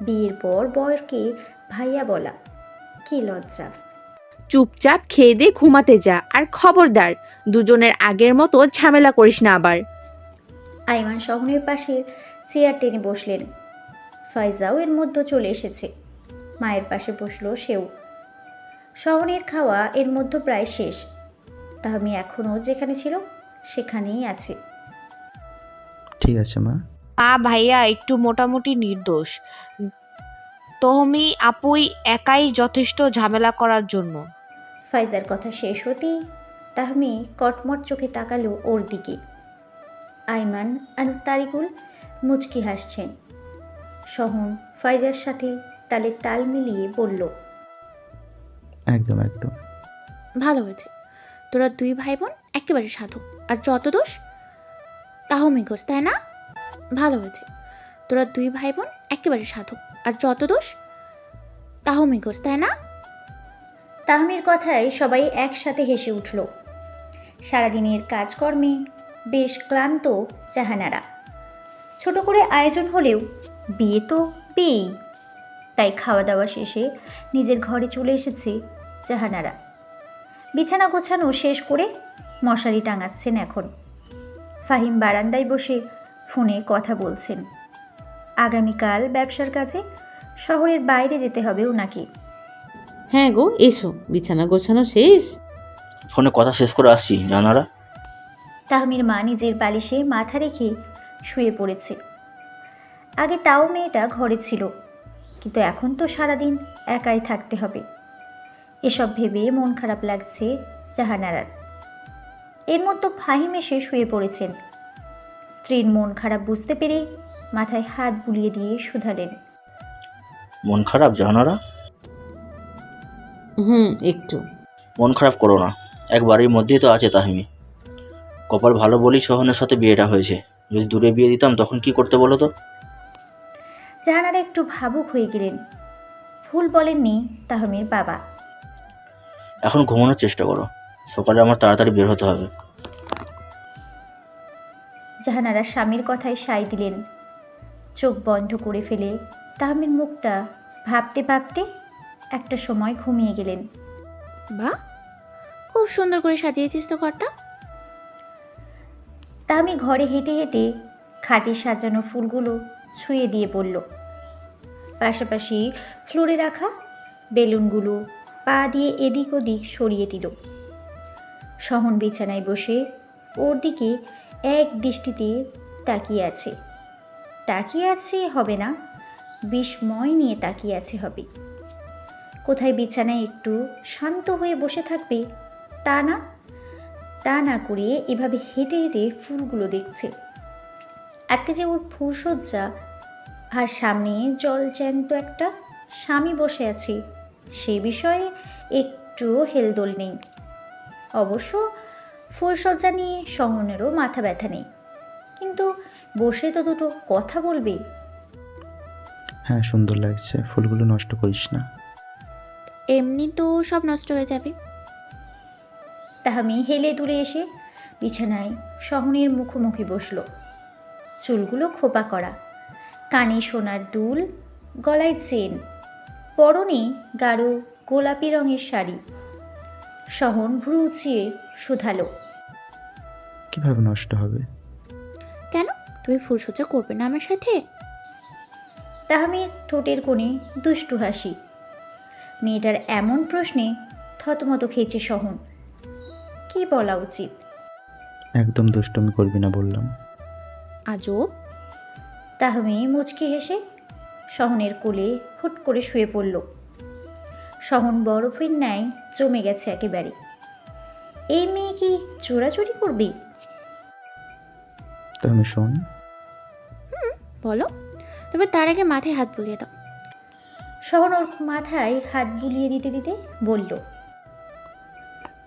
বিয়ের পর বরকে ভাইয়া বলা, কি লজ্জা। চুপচাপ খেয়ে দিয়ে ঘুমাতে যা, আর খবরদার দুজনের আগের মতো ঝামেলা করিস না আবার। আইমান শহনের পাশে চেয়ার টেনে বসলেন। ফাইজাও এর মধ্যে চলে এসেছে, মায়ের পাশে বসলো সেও। শহনের খাওয়া এর মধ্যে প্রায় শেষ। তাহমি এখনও যেখানে ছিল সেখানেই আছে। ঠিক আছে মা। ভাইয়া একটু মোটামুটি নির্দোষ, তহমি আপুই একাই যথেষ্ট ঝামেলা করার জন্য। ফাইজার কথা শেষ হতেই তাহমি কটমট চোখে তাকালো ওর দিকে। আইমান আর তারিকুল মুচকি হাসছেন। শহন ফাইজার সাথে তালে তাল মিলিয়ে বলল, একদম একদম ভালো হয়েছে, তোরা দুই ভাই বোন একেবারে সাধু, আর যত দোষ তাহমিকোস, তাই না? ভালো হয়েছে, তোরা দুই ভাই বোন একেবারে সাধু, আর যত দোষ তাহমিকোস, তাই না? তাহমির কথায় সবাই একসাথে হেসে উঠল। সারাদিনের কাজকর্মে বেশ ক্লান্ত জাহানারা। ছোট করে আয়োজন হলেও বিয়ে তো বিয়েই, তাই খাওয়া দাওয়া শেষে নিজের ঘরে চলে এসেছে জাহানারা। বিছানা গোছানো শেষ করে মশারি টাঙাচ্ছেন এখন। ফাহিম বারান্দায় বসে ফোনে কথা বলছেন। আগামীকাল ব্যবসার কাজে শহরের বাইরে যেতে হবে ওনাকে। হ্যাঁ গো, এসো, বিছানা গোছানো শেষ? ফোনে কথা শেষ করে আসছি জানারা। তাহমির মা নিজের বালিশে মাথা রেখে শুয়ে পড়েছে। আগে তাও মেয়েটা ঘরে ছিল, কিন্তু এখন তো সারাদিন একাই থাকতে হবে। এসব ভেবে মন খারাপ লাগছে জাহানারার। এর মধ্যে ফাহিম এসে শুয়ে পড়েছেন। স্ত্রীর মন খারাপ বুঝতে পেরে মাথায় হাত বুলিয়ে দিয়ে শুধালেন। মন খারাপ জানারা? একটু। মন খারাপ করো না, এক বাড়ির মধ্যেই তো আছে তাহমি। কপাল ভালো বলেই সোহনের সাথে বিয়েটা হয়েছে। যদি দূরে বিয়ে দিতাম তখন কি করতে বলো তো? জাহানারা একটু ভাবুক হয়ে গেলেন। ভুল বলেননি তাহমির বাবা। এখন ঘুমানোর চেষ্টা করো, সকালে আমার তাড়াতাড়ি বের হতে হবে। জাহানারা স্বামীর কথায় সায় দিলেন। চোখ বন্ধ করে ফেলে তাহমির মুখটা ভাবতে ভাবতে একটা সময় ঘুমিয়ে গেলেন। বাহ, খুব সুন্দর করে সাজিয়েছিস তো ঘরটা। তাহমি ঘরে হেঁটে হেঁটে খাটে সাজানো ফুলগুলো ছুঁয়ে দিয়ে বলল। পাশাপাশি ফ্লোরে রাখা বেলুনগুলো পা দিয়ে এদিক ওদিক সরিয়ে দিল। সহন বিছানায় বসে ওর দিকে এক দৃষ্টিতে তাকিয়ে আছে। তাকিয়ে আছে হবে না, বিস্ময় নিয়ে তাকিয়ে আছে হবে। কোথায় বিছানায় একটু শান্ত হয়ে বসে থাকবে তা না করে এভাবে হেঁটে হেঁটে ফুলগুলো দেখছে। আজকে যে ওর ফুলসজ্জা, আর সামনে জল জ্যান্ত একটা স্বামী বসে আছে, সে বিষয়ে একটু হেলদোল নেই। অবশ্য ফুলসজ্জা নিয়ে সহনেরও মাথা ব্যথা নেই, কিন্তু বসে তো দুটো কথা বলবে। হ্যাঁ, সুন্দর লাগছে, ফুলগুলো নষ্ট করিস না। এমনি তো সব নষ্ট হয়ে যাবে। তাহামি হেলে দুলে এসে বিছানায় সহনের মুখোমুখি বসল। চুলগুলো খোপা করা, কানে সোনার দুল, গলায় চেন, পরনে গাঢ় গোলাপি রঙের শাড়ি। সহন ভ্রু উঁচিয়ে শুধালো। কিভাবে নষ্ট হবে? কেন, তুমি ফুলসজ্জা করবে না আমার সাথে? তাহামির ঠোঁটের কোণে দুষ্টু হাসি। মেয়েটার এমন প্রশ্নে থতমত খেয়েছে সহন। কি বলা উচিত? একদম দুষ্টুমি করবি না বললাম। আজব। তাহমি মুচকি হেসে সহনের কোলে হুট করে শুয়ে পড়ল। সহন বরফের ন্যায় জমে গেছে একেবারে। এই মেয়ে কি চোরাচুরি করবে? তা আমি শোন। বলো, তবে তার আগে মাথায় হাত বুলিয়ে দাও। সহন ওর মাথায় হাত বুলিয়ে দিতে দিতে বলল।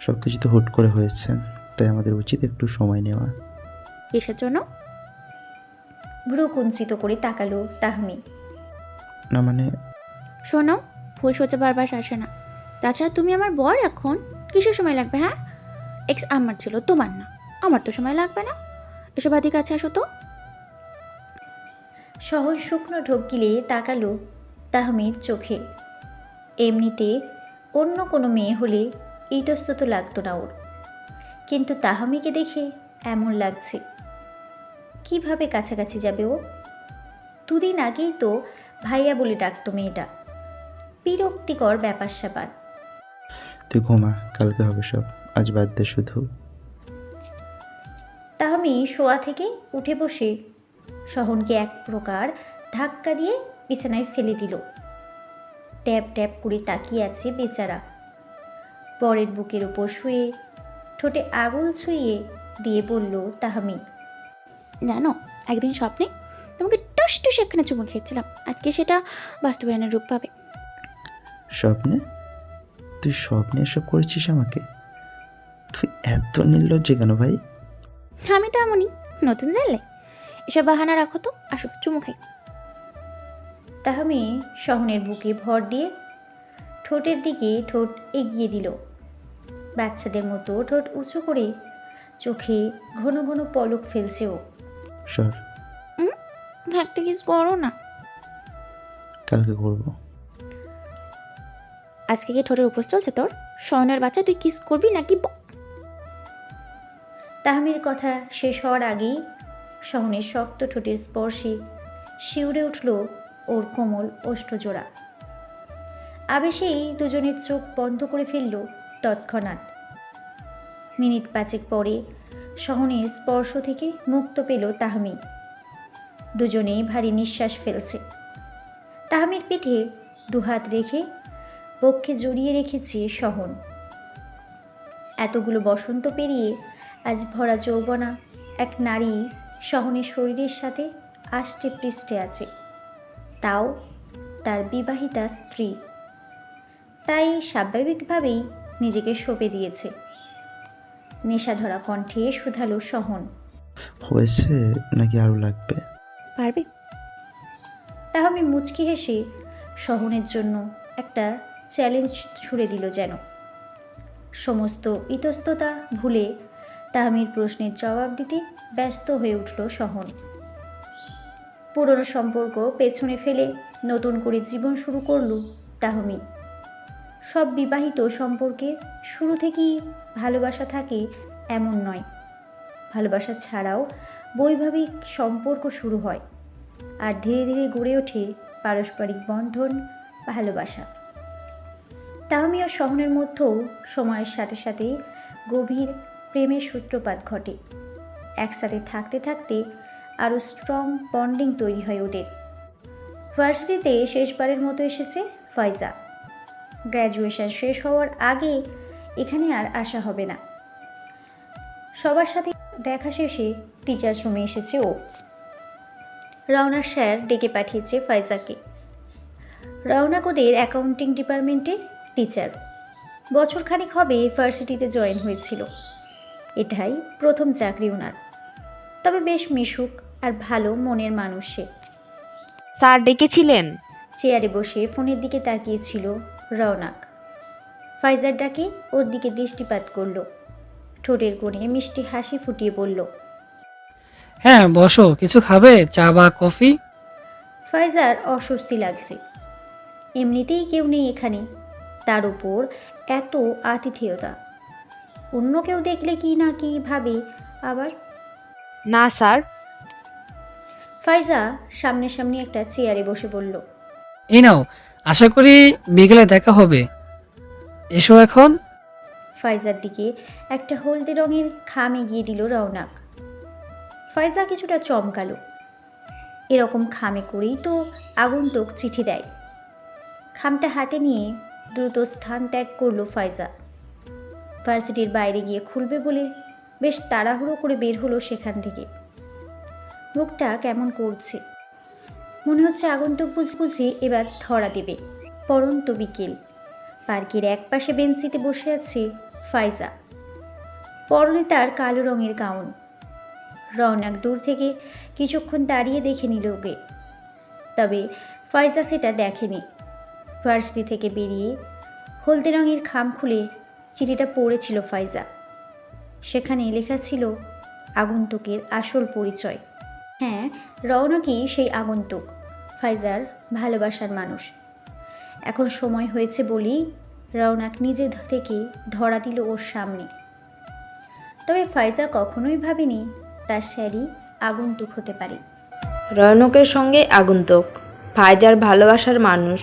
সব কিছু তো হুট করে হয়েছে, তাই আমাদের উচিত একটু সময় নেওয়া। কিসের জন্য? ভ্রু কুঞ্চিত করে তাকালো তাহমি। না মানে, শোনো, ফুলসজ্জা বারবার আসে না। তাছাড়া তুমি আমার বর, এখন কিসের সময় লাগবে? হ্যাঁ, এক্স আমার ছিল, তোমার না। আমার তো সময় লাগবে না। এসব আদি কাছে আসো তো। সহজ শুকনো ঢোক গিলে তাকালো তাহমির চোখে। এমনিতে অন্য কোনো মেয়ে হলে ইতস্তত লাগতো না ওর, কিন্তু তাহমিকে দেখে এমন লাগছে। কিভাবে কাছাকাছি যাবে ও? দুদিন আগেই তো ভাইয়া বলে ডাকতো মেয়েটা। বিরক্তিকর ব্যাপার স্যাপার। তুই ঘুমা, কালকে হবে সব, আজ বাদ দে শুধু। তাহমি শোয়া থেকে উঠে বসে সহনকে এক প্রকার ধাক্কা দিয়ে বিছানায় ফেলে দিল। ট্যাপ ট্যাপ করে তাকিয়ে আছে বেচারা। বরের বুকের উপর শুয়ে ঠোঁটে আঙুল ছুঁয়ে দিয়ে বলল তাহমি। জানো, একদিন স্বপ্নে তোমাকে টস টস একখানা চুমু খেয়েছিলাম। আজকে সেটা বাস্তবায়নের রূপ পাবে। স্বপ্নে? তুই স্বপ্নে এসব করেছিস আমাকে? তুই এত নির্লজ্জ কেন ভাই? আমি তো এমনই, নতুন জানলে। এসব বাহানা রাখো তো, আসো চুমু খাই। তাহমি সহনের বুকে ভর দিয়ে ঠোঁটের দিকে ঠোঁট এগিয়ে দিল। বাচ্চাদের মতো ঠোঁট উঁচু করে চোখে ঘন ঘন পলক ফেলছে ও। সর। একটা কিস করো না। কালকে করবো। আজকে কি ঠোঁটের উপর চলছে তোর? শয়নের বাচ্চা, তুই কিস করবি নাকি? তাহমির কথা শেষ হওয়ার আগেই সহনের শক্ত ঠোঁটের স্পর্শে শিউরে উঠল ওর কোমল ওষ্ঠজোড়া। আবেশেই দুজনের চোখ বন্ধ করে ফেলল তৎক্ষণাৎ। মিনিট 5 পরে সহনের স্পর্শ থেকে মুক্ত পেল তাহমি। দুজনেই ভারী নিঃশ্বাস ফেলছে। তাহমির পিঠে দুহাত রেখে বক্ষে জড়িয়ে রেখেছে সহন। এতগুলো বসন্ত পেরিয়ে আজ ভরা যৌবনা এক নারী সহনের শরীরের সাথে আষ্টে পৃষ্ঠে আছে, তাও তার বিবাহিতা স্ত্রী। তাই স্বাভাবিকভাবেই নিজেকে সঁপে দিয়েছে। নেশাধরা কণ্ঠে শুধালো সহন। হয়েছে নাকি আরও লাগবে? পারবে? তাহমি মুচকি হেসে সহনের জন্য একটা চ্যালেঞ্জ ছুড়ে দিল যেন। সমস্ত ইতস্ততা ভুলে তাহমির প্রশ্নের জবাব দিতে ব্যস্ত হয়ে উঠল সহন। পুরনো সম্পর্ক পেছনে ফেলে নতুন করে জীবন শুরু করল তাহমি। সব বিবাহিত সম্পর্কে শুরু থেকেই ভালোবাসা থাকে এমন নয়। ভালোবাসা ছাড়াও বৈবাহিক সম্পর্ক শুরু হয়, আর ধীরে ধীরে গড়ে ওঠে পারস্পরিক বন্ধন, ভালোবাসা। তাহমি ও সহনের মধ্যেও সময়ের সাথে সাথে গভীর প্রেমের সূত্রপাত ঘটে। একসাথে থাকতে থাকতে আরও স্ট্রং বন্ডিং তৈরি হয় ওদের। ভার্সিটিতে শেষবারের মতো এসেছে ফাইজা। গ্র্যাজুয়েশন শেষ হওয়ার আগে এখানে আর আসা হবে না। সবার সাথে দেখা শেষে টিচার্স রুমে এসেছে ও। রওনা স্যার ডেকে পাঠিয়েছে ফাইজাকে। রওনা ওদের অ্যাকাউন্টিং ডিপার্টমেন্টের টিচার। বছর খানিক হবে ভার্সিটিতে জয়েন হয়েছিল। এটাই প্রথম চাকরি ওনার। তবে বেশ মিশুক আর ভালো মনের মানুষ সে। স্যার ডেকেছিলেন? চেয়ারে বসে ফোনের দিকে তাকিয়েছিল রওনাক। ফাইজার ডাকে ওর দিকে দৃষ্টিপাত করলো। ঠোঁটের কোণে মিষ্টি হাসি ফুটিয়ে বলল, হ্যাঁ বসো, কিছু খাবে? চা বা কফি? ফাইজার অস্বস্তি লাগছে। এমনিতেই কেউ নেই এখানে, তার উপর এত আতিথেয়তা। অন্য কেউ দেখলে কি না কি ভাবে আবার। না স্যার। ফাইজা সামনাসামনি একটা চেয়ারে বসে বলল, এই নাও, আশা করি বিকেলে দেখা হবে। এসো এখন। ফাইজার দিকে একটা হলদে রঙের খাম এগিয়ে দিল রওনাক। ফাইজা কিছুটা চমকালো। এরকম খামে করেই তো আগন্তুক চিঠি দেয়। খামটা হাতে নিয়ে দ্রুত স্থান ত্যাগ করলো ফাইজা। ভার্সিটির বাইরে গিয়ে খুলবে বলে বেশ তাড়াহুড়ো করে বের হলো সেখান থেকে। মুখটা কেমন করছে, মনে হচ্ছে আগন্তুক বুঝে এবার ধরা দেবে। পরন্ত বিকেল। পার্কের একপাশে বেঞ্চিতে বসে আছে ফাইজা। পরনে তার কালো রঙের গাউন। রওনাক দূর থেকে কিছুক্ষণ দাঁড়িয়ে দেখে নিল ওকে, তবে ফাইজা সেটা দেখেনি। ভার্সিটি থেকে বেরিয়ে হলদে রঙের খাম খুলে চিঠিটা পড়েছিল ফাইজা। সেখানে লেখা ছিল আগন্তুকের আসল পরিচয়। হ্যাঁ, রওনাকই সেই আগন্তুক, ফাইজার ভালোবাসার মানুষ। এখন সময় হয়েছে বলেই রওনাক নিজে থেকে ধরা দিল ওর সামনে। তবে ফাইজা কখনোই ভাবেনি তার স্যারই আগন্তুক হতে পারে। রৌনকের সঙ্গে আগন্তুক, ফাইজার ভালোবাসার মানুষ।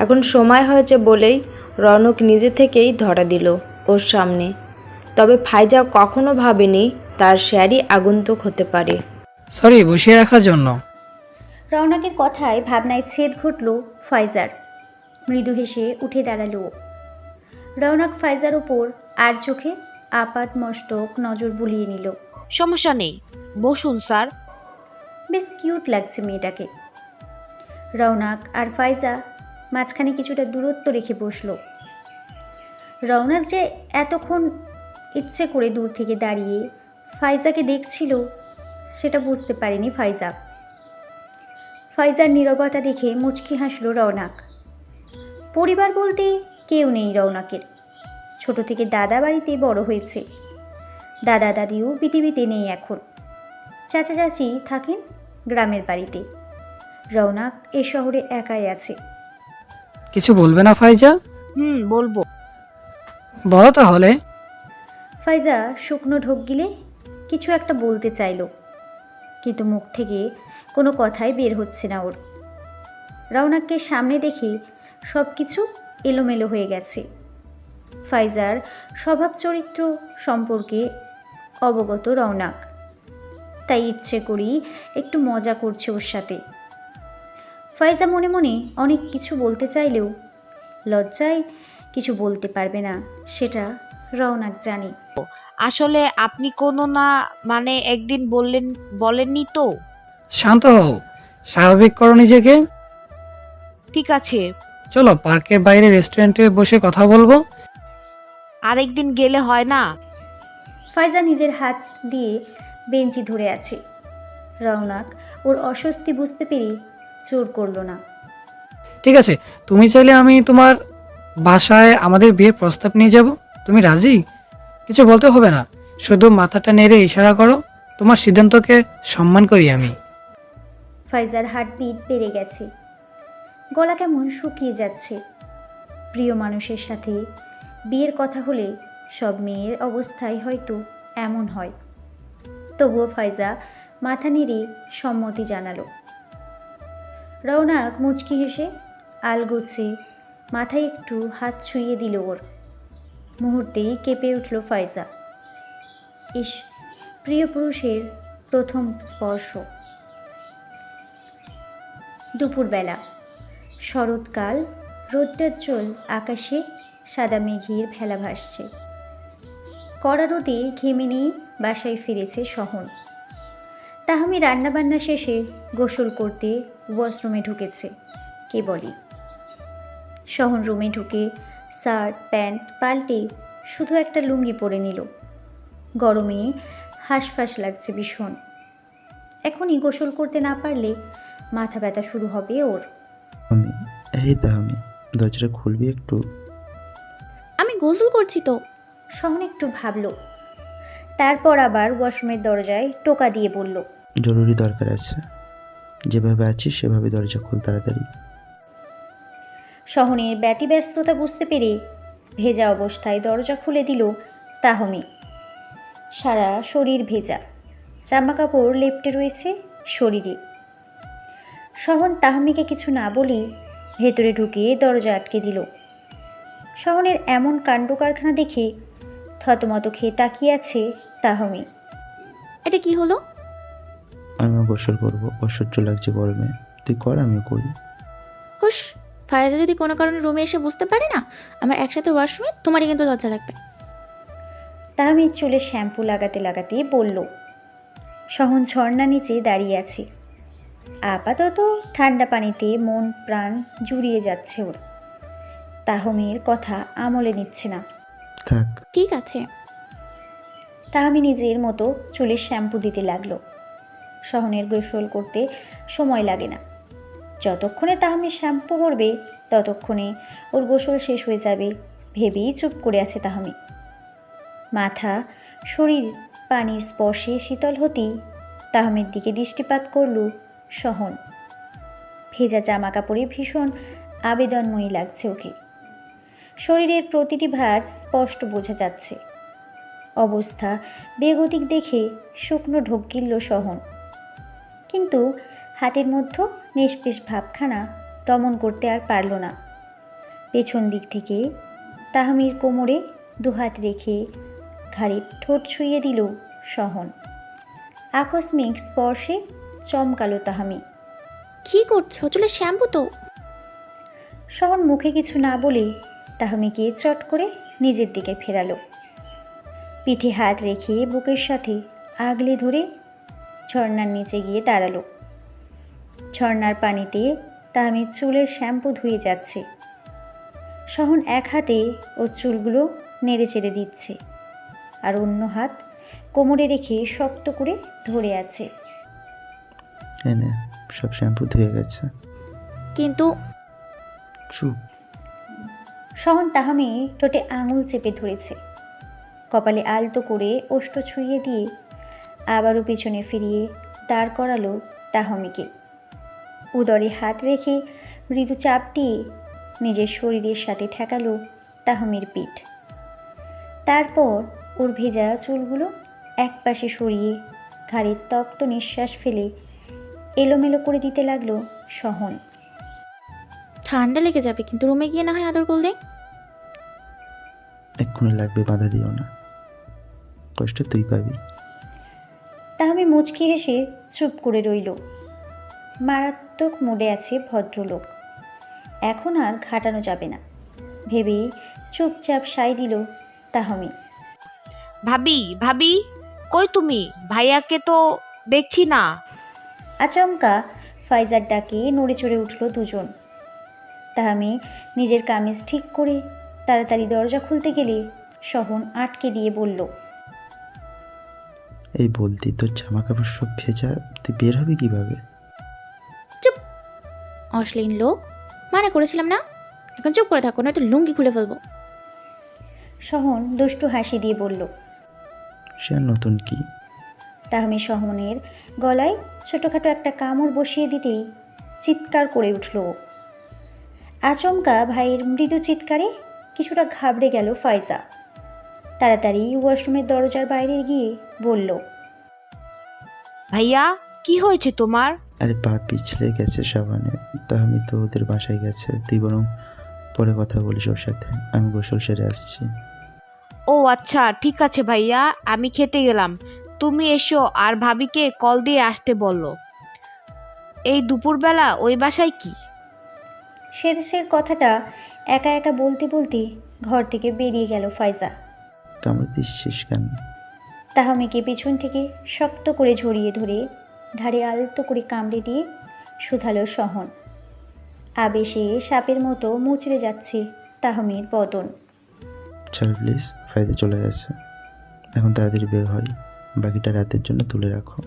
এখন সময় হয়েছে বলেই রৌনক নিজে থেকেই ধরা দিল ওর সামনে। তবে ফাইজা কখনো ভাবেনি তার স্যারই আগন্তুক হতে পারে। সরি বসিয়ে রাখার জন্য। রওনাকের কথায় ভাবনায় ছেদ ঘটল ফাইজার। মৃদু হেসে উঠে দাঁড়ালো। রওনাক ফাইজার উপর আর চোখে আপাত মস্তক নজর বুলিয়ে নিল। সমস্যা নেই, বসুন স্যার। বেশ কিউট লাগছে মেয়েটাকে। রওনাক আর ফাইজা মাঝখানে কিছুটা দূরত্ব রেখে বসল। রওনাক যে এতক্ষণ ইচ্ছে করে দূর থেকে দাঁড়িয়ে ফাইজাকে দেখছিল সেটা বুঝতে পারেনি ফাইজা। ফাইজার নীরবতা দেখে মুচকি হাসল রওনাক। পরিবার বলতে কেউ নেই রওনাকের। ছোট থেকে দাদা বাড়িতে বড় হয়েছে। দাদা দাদিও পৃথিবীতে নেই এখন। চাচা চাচি থাকেন গ্রামের বাড়িতে। রওনাক এ শহরে একাই আছে। কিছু বলবে না ফাইজা? বলবো। বলো তাহলে। ফাইজা শুকনো ঢোক গিলে কিছু একটা বলতে চাইলো, কিন্তু মুখ থেকে কোনো কথাই বের হচ্ছে না ওর। রওনাককে সামনে দেখে সব কিছু এলোমেলো হয়ে গেছে। ফাইজার স্বভাব চরিত্র সম্পর্কে অবগত রওনাক, তাই ইচ্ছে করেই একটু মজা করছে ওর সাথে। ফাইজা মনে মনে অনেক কিছু বলতে চাইলেও লজ্জায় কিছু বলতে পারবে না, সেটা রওনাক জানে। আসলে আপনি কোনো না মানে একদিন বলেননি তো? শান্ত হও, স্বাভাবিক করো নিজেকে। ঠিক আছে, চলো পার্কের বাইরে রেস্টুরেন্টে বসে কথা বলবো। আরেকদিন গেলে হয় না? ফাইজা নিজের হাত দিয়ে বেঞ্চি ধরে আছে। রওনাক ওর অস্বস্তি বুঝতে পেরে জোর করলো না। ঠিক আছে, তুমি চাইলে আমি তোমার বাসায় আমাদের বিয়ের প্রস্তাব নিয়ে যাব। তুমি রাজি? কিছু বলতে হবে না, শুধু মাথাটা নেড়ে ইশারা করো। তোমার সিদ্ধান্তকে সম্মান করি আমি। ফাইজার হার্টবিট বেড়ে গেছে, গলা কেমন শুকিয়ে যাচ্ছে। প্রিয় মানুষের সাথে বিয়ের কথা হলে সব মেয়ের অবস্থাই হয়তো এমন হয়। তবুও ফাইজা মাথা নেড়ে সম্মতি জানালো। রওনাক মুচকি হেসে আলগোছে মাথায় একটু হাত ছুঁয়ে দিল ওর। মুহূর্তেই কেঁপে উঠল ফাইজা। ইস, প্রিয় পুরুষের প্রথম স্পর্শ। দুপুরবেলা, শরৎকাল, রৌদ্রোজ্জ্বল আকাশে সাদা মেঘের ভেলা ভাসছে। কড়া রোদে ঘেমে নিয়ে বাসায় ফিরেছে সহন। তাহমি রান্নাবান্না শেষে গোসল করতে ওয়াশরুমে ঢুকেছে কেবলই। সহন রুমে ঢুকে শার্ট প্যান্ট পাল্টে শুধু একটা লুঙ্গি পরে নিল। গরমে হাঁসফাঁস লাগছে ভীষণ। এখনই গোসল করতে না পারলে মাথা ব্যথা শুরু হবে ওর। এই তাহমি, দরজাটা খুলবি একটু? আমি গোসল করছি তো। সহন একটু ভাবল, তারপর আবার ওয়াশরুমের দরজায় টোকা দিয়ে বলল, জরুরি দরকার আছে। যেভাবে আছিস সেভাবে দরজা খোল তাড়াতাড়ি। সহনের ব্যতিব্যস্ততা বুঝতে পেরে ভেজা অবস্থায় দরজা খুলে দিল তাহমি। সারা শরীর ভেজা, জামা কাপড় লেপ্টে রয়েছে শরীরে। সহন তাহমিকে কিছু না বলেই ভেতরে ঢুকে দরজা আটকে দিল। সহনের এমন কাণ্ড কারখানা দেখে থতমত খেয়ে তাকিয়ে আছে তাহমি। এটা কি হলো? আমিও গোসল করবো, অসহ্য লাগছে গরমে। তুই কর, আমিও করি। হুশ, ফায়দা যদি কোনো কারণে রুমে এসে বুঝতে পারে না আমার একসাথে ওয়াশরুমে, তোমারই কিন্তু লজ্জা লাগবে। তাহমির চুলে শ্যাম্পু লাগাতে লাগাতে বলল। সহন ঝর্ণা নিচে দাঁড়িয়ে আছে। আপাতত ঠান্ডা পানিতে মন প্রাণ জুড়িয়ে যাচ্ছে ওর। তাহমির কথা আমলে নিচ্ছে না। থাক। ঠিক আছে। তাহমি নিজের মতো চুলে শ্যাম্পু দিতে লাগলো। সহনের গোসল করতে সময় লাগে না। যতক্ষণে তাহমি শ্যাম্পু করবে ততক্ষণে ওর গোসল শেষ হয়ে যাবে ভেবেই চুপ করে আছে তাহমি। মাথা শরীর পানির স্পর্শে শীতল হতেই তাহমির দিকে দৃষ্টিপাত করল সহন। ভেজা জামা কাপড়ে ভীষণ আবেদনময়ী লাগছে ওকে। শরীরের প্রতিটি ভাঁজ স্পষ্ট বোঝা যাচ্ছে। অবস্থা বেগতিক দেখে শুকনো ঢোক গিলল সহন, কিন্তু হাতের মধ্যে নিষ্পেষ ভাবখানা দমন করতে আর পারল না। পেছন দিক থেকে তাহমির কোমরে দুহাত রেখে ঘাড়ে ঠোঁট ছুঁয়ে দিল সহন। আকস্মিক স্পর্শে চমকালো তাহমি। কি করছো? চুলে শ্যাম্পু তো। সহন মুখে কিছু না বলে তাহমিকে চট করে নিজের দিকে ফেরালো। পিঠে হাত রেখে বুকের সাথে আগলে ধরে ঝর্ণার নিচে গিয়ে দাঁড়ালো। ঝর্ণার পানিতে তাহমির চুলের শ্যাম্পু ধুয়ে যাচ্ছে। সহন এক হাতে ওর চুলগুলো নেড়ে চেড়ে দিচ্ছে, আর অন্য হাত কোমরে রেখে শক্ত করে ধরে আছে। এনে সব শ্যাম্পু ধুয়ে গেছে। কিন্তু চুপ। সহন তাহমি ঠোঁটে আঙুল চেপে ধরেছে। কপালে আলতো করে ওষ্ঠ ছুঁয়ে দিয়ে আবারও পিছনে ফিরিয়ে দাঁড় করালো তাহমিকে। উদরে হাত রেখে মৃদু চাপ দিয়ে নিজের শরীরের সাথে ঠেকালো তাহমির পিঠ। তারপর ওর ভেজা চুলগুলো একপাশে সরিয়ে ঘাড়ে তপ্ত নিঃশ্বাস ফেলে এলোমেলো করে দিতে লাগলো সহন। ঠান্ডা লেগে যাবে, কিন্তু রুমে গিয়ে না হয় আদর করলে। এক্ষুনি লাগবে, বাধা দিও না, কষ্ট তুই পাবি। তাহমি মুচকি হেসে চুপ করে রইল। মারাত্মক মুডে আছে ভদ্রলোক, এখন আর ঘাটানো যাবে না ভেবেই চুপচাপ সাই দিল তাহমি। ভাবি ভাবি, কই তুমি? ভাইয়াকে তো দেখছি না। আচমকা ফাইজার ডাকে নড়ে চড়ে উঠল দুজন। তাহমি নিজের কামিজ ঠিক করে তাড়াতাড়ি দরজা খুলতে গেলে সহন আটকে দিয়ে বলল, এই বলতি তোর জামা কাপড় সব ভেজা, তুই বের হবি কিভাবে? অশ্লীল লোক, মানা করেছিলাম না? এখন চুপ করে থাকো, নয়তো লুঙ্গি খুলে ফেলবো। সহন দুষ্টু হাসি দিয়ে বলল। সে আর নতুন কি? তাহমি সহনের গলায় ছোটোখাটো একটা কামড় বসিয়ে দিতেই চিৎকার করে উঠল ও। আচমকা ভাইয়ের মৃদু চিৎকারে কিছুটা ঘাবড়ে গেল ফাইজা। তাড়াতাড়ি ওয়াশরুমের দরজার বাইরে গিয়ে বলল, ভাইয়া, কি হয়েছে তোমার? আরে পা পিছলে গেছে সাবানে, তা আমি তো ওদের বাসায় গেছে, তুই বরং পরে কথা বলিস ওর সাথে, আমি গোসল সেরে আসছি। ও আচ্ছা, ঠিক আছে ভাইয়া, আমি খেতে গেলাম। তুমি এসো আর ভাবিকে কল দিয়ে আসতে বললো। এই দুপুরবেলা ওই বাসায় কি? শেষের কথাটা একা একা বলতে বলতে ঘর থেকে বেরিয়ে গেল ফাইজা। কামড় দিচ্ছিস কেন? তাহমিকে পিছন থেকে শক্ত করে ঝরিয়ে ধরে ঘাড়ে আলতো করে কামড়ে দিয়ে শুধালো সহন। আবেশে সাপের মতো মুচড়ে যাচ্ছে তাহমির বদন। ছাড় প্লিজ, ফায়দা চলে গেছে, এখন তাড়াতাড়ি বের হয়, বাকিটা রাতের জন্য তুলে রাখো।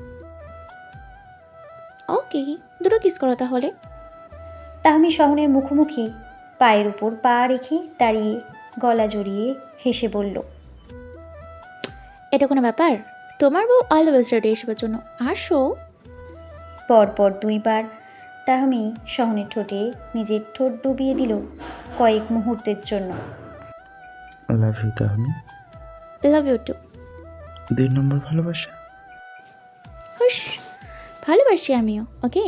ওকে, দুটো কিস করো তাহলে। তাহমি সহনের মুখোমুখি পায়ের উপর পা রেখে দাঁড়িয়ে গলা জড়িয়ে হেসে বলল, এটা কোনো ব্যাপার? তোমার বউ অলওয়েজ রেডি এসবের জন্য, আসো। পরপর দুইবার তাহমি সহনের ঠোঁটে নিজের ঠোঁট ডুবিয়ে দিল কয়েক মুহূর্তের জন্য। Love you Tahmi. Love you too. 2 number ভালোবাসা। হুশ, ভালোবাসি আমিও, ওকে।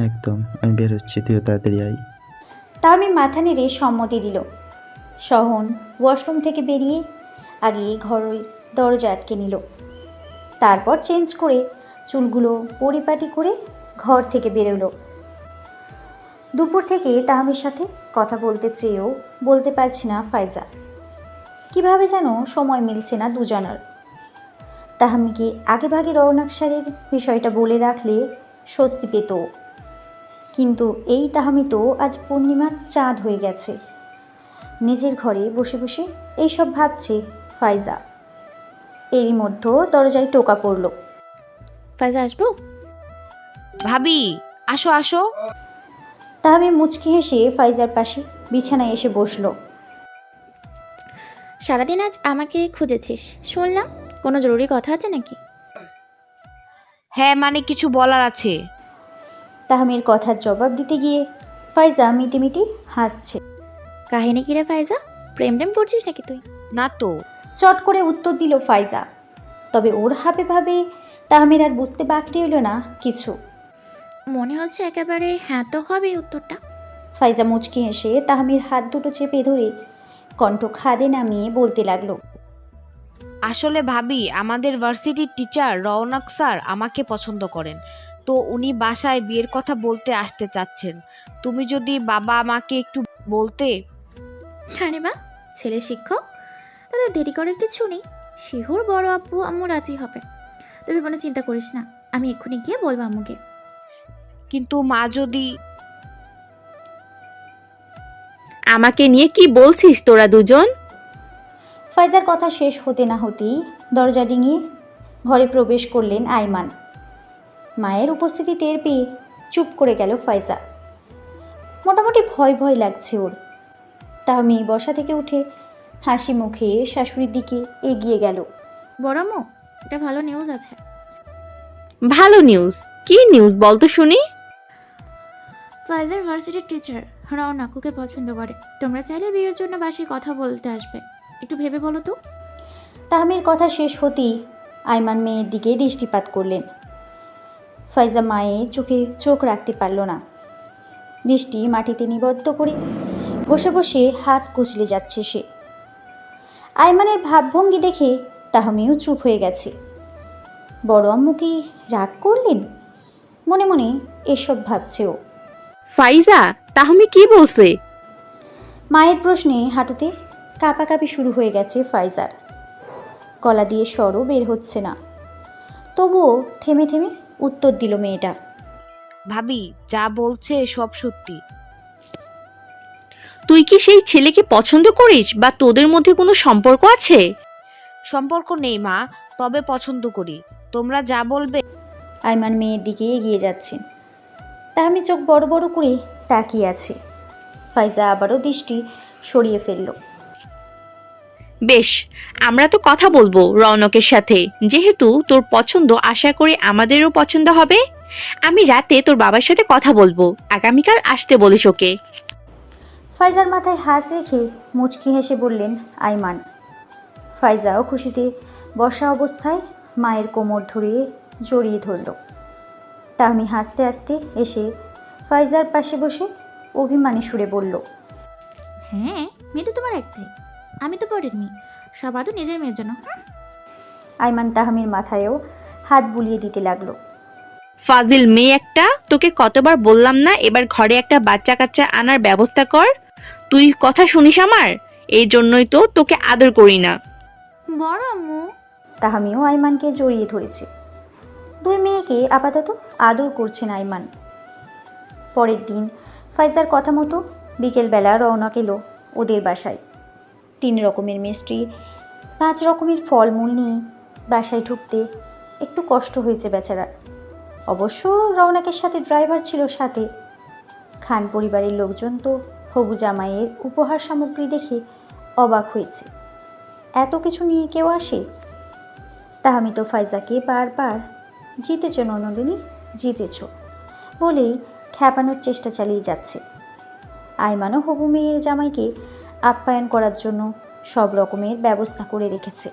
একদম, আমি বের হচ্ছি, তুইও তাড়াতাড়ি আই। তাহমি মাথা নেড়ে সম্মতি দিল। সহন ওয়াশরুম থেকে বেরিয়ে আগে ঘরের দরজা আটকে নিল, তারপর চেঞ্জ করে চুলগুলো পরিপাটি করে ঘর থেকে বেরোলো। দুপুর থেকে তাহমির সাথে কথা বলতে চেয়েও বলতে পারছি না ফাইজা। কিভাবে যেন সময় মিলছে না দুজনার। তাহমিকে আগেভাগে রওনাক সারের বিষয়টা বলে রাখলে স্বস্তি পেত, কিন্তু এই তাহমি তো আজ পূর্ণিমার চাঁদ হয়ে গেছে। নিজের ঘরে বসে বসে এইসব ভাবছে ফাইজা। এরই মধ্যে দরজায় টোকা পড়ল। ফাইজা আসবো? ভাবি, আসো আসো। তাহমি মুচকি হেসে ফাইজার পাশে বিছানায় এসে বসলো। সারাদিন আজ আমাকে খুঁজেছিস শুনলাম, কোনো জরুরি কথা আছে নাকি? হ্যাঁ, মানে কিছু বলার আছে। তাহমির কথার জবাব দিতে গিয়ে ফাইজা মিটিমিটি হাসছে। কাহিনী কিরে ফাইজা, প্রেম টেম করছিস নাকি তুই? না তো। চট করে উত্তর দিল ফাইজা। তবে ওর হাবে ভাবে তাহমির আর বুঝতে বাকি রইল না কিছু। মনে হচ্ছে একেবারে হ্যাঁ তো হবে উত্তরটা। ফাইজা মুচকি হেসে তাহমির হাত দুটো চেপে ধরে কণ্ঠ খাদে নামিয়ে বলতে লাগলো, আসলে ভাবি, আমাদের ভার্সিটির টিচার রওনক স্যার আমাকে পছন্দ করেন, তো উনি বাসায় বিয়ের কথা বলতে আসতে চাচ্ছেন। তুমি যদি বাবা আমাকে একটু বলতে। আরে বা, ছেলে শিক্ষক, তাহলে দেরি করার কিছু নেই। শিহুর বড় আপু আম্মু রাজি হবে, তুই কোনো চিন্তা করিস না, আমি এক্ষুনি গিয়ে বলবো আম্মুকে। কিন্তু মা যদি। আমাকে নিয়ে কি বলছিস তোরা দুজন? ফাইজার কথা শেষ হতে না হতেই দরজা ডিঙিয়ে ঘরে প্রবেশ করলেন আইমান। মায়ের উপস্থিতি টের পেয়ে চুপ করে গেল ফাইজা। মোটামুটি ভয় ভয় লাগছে ওর। তাহমি বসা থেকে উঠে হাসি মুখে শাশুড়ির দিকে এগিয়ে গেল। বড় আম্মু, এটা ভালো নিউজ আছে। ভালো নিউজ? কি নিউজ বলতো শুনি। ফাইজার ভার্সিটির টিচার রওনক ওকে পছন্দ করে, তোমরা চাইলে বিয়ের জন্য বাসায় কথা বলতে আসবে, একটু ভেবে বলো তো। তাহমির কথা শেষ হতেই আইমান মেয়ের দিকে দৃষ্টিপাত করলেন। ফাইজা মায়ের চোখে চোখ রাখতে পারল না। দৃষ্টি মাটিতে নিবদ্ধ করে বসে বসে হাত কুচলে যাচ্ছে সে। আইমানের ভাবভঙ্গি দেখে তাহমিও চুপ হয়ে গেছে। বড় আম্মু কি রাগ করলেন? মনে মনে এসব ভাবছে ও। ফাইজা, তাহমি কি বলছে? মায়ের প্রশ্নে হাঁটুতে কাঁপাকাঁপি শুরু হয়ে গেছে ফাইজার। গলা দিয়ে স্বরও বের হচ্ছে না, তবুও থেমে থেমে উত্তর দিল মেয়েটা। ভাবি যা বলছে সব সত্যি। তুই কি সেই ছেলেকে পছন্দ করিস বা তোদের মধ্যে কোনো সম্পর্ক আছে? সম্পর্ক নেই মা, তবে পছন্দ করি। তোমরা যা বলবে। আইমান মেয়ের দিকে এগিয়ে যাচ্ছে। তাহমি চোখ বড় বড় করে তাকিয়ে আছে। ফাইজা আবারও দৃষ্টি সরিয়ে ফেলল। বেশ, আমরা তো কথা বলবো রৌনকের সাথে। যেহেতু তোর পছন্দ, আশা করি আমাদেরও পছন্দ হবে। আমি রাতে তোর বাবার সাথে কথা বলবো। আগামীকাল আসতে বলিস ওকে। ফাইজার মাথায় হাত রেখে মুচকি হেসে বললেন আইমান। ফাইজাও খুশিতে বসা অবস্থায় মায়ের কোমর ধরে জড়িয়ে ধরল। তাহমি হাসতে হাসতে এসে ফাইজার পাশে বসে অভিমানী সুরে বলল, হ্যাঁ, মেয়ে তো তোমার একটাই, আমি তো পড়িনি, সব আদৌ নিজের মেয়ের জন্য। আইমান তাহমির মাথায়ও হাত বুলিয়ে দিতে লাগলো। ফাজিল মেয়ে একটা, তোকে কতবার বললাম না এবার ঘরে একটা বাচ্চা কাচ্চা আনার ব্যবস্থা কর? তুই কথা শুনিস আমার? এই জন্যই তো তোকে আদর করি না। বড় আম্মু। তাহমিও আইমানকে জড়িয়ে ধরেছে। দুই মেয়েকে আপাতত আদর করছেন আইমান। পরের দিন ফাইজার কথা মতো বিকেলবেলা রওনা এলো ওদের বাসায়। 3 রকমের মিষ্টি, 5 রকমের ফলমূল নিয়ে বাসায় ঢুকতে একটু কষ্ট হয়েছে বেচারার। অবশ্য রওনাকের সাথে ড্রাইভার ছিল সাথে। খান পরিবারের লোকজন তো হবু জামাইয়ের উপহার সামগ্রী দেখে অবাক হয়েছে। এত কিছু নিয়ে কেউ আসে? তাহমি তো ফাইজাকে বারবার জিতেছ ননদিনী, জিতেছ বলেই খ্যাপানোর চেষ্টা চালিয়ে যাচ্ছে। আইমানও হবু মেয়ের জামাইকে আপ্যায়ন করার জন্য সব রকমের ব্যবস্থা করে রেখেছে।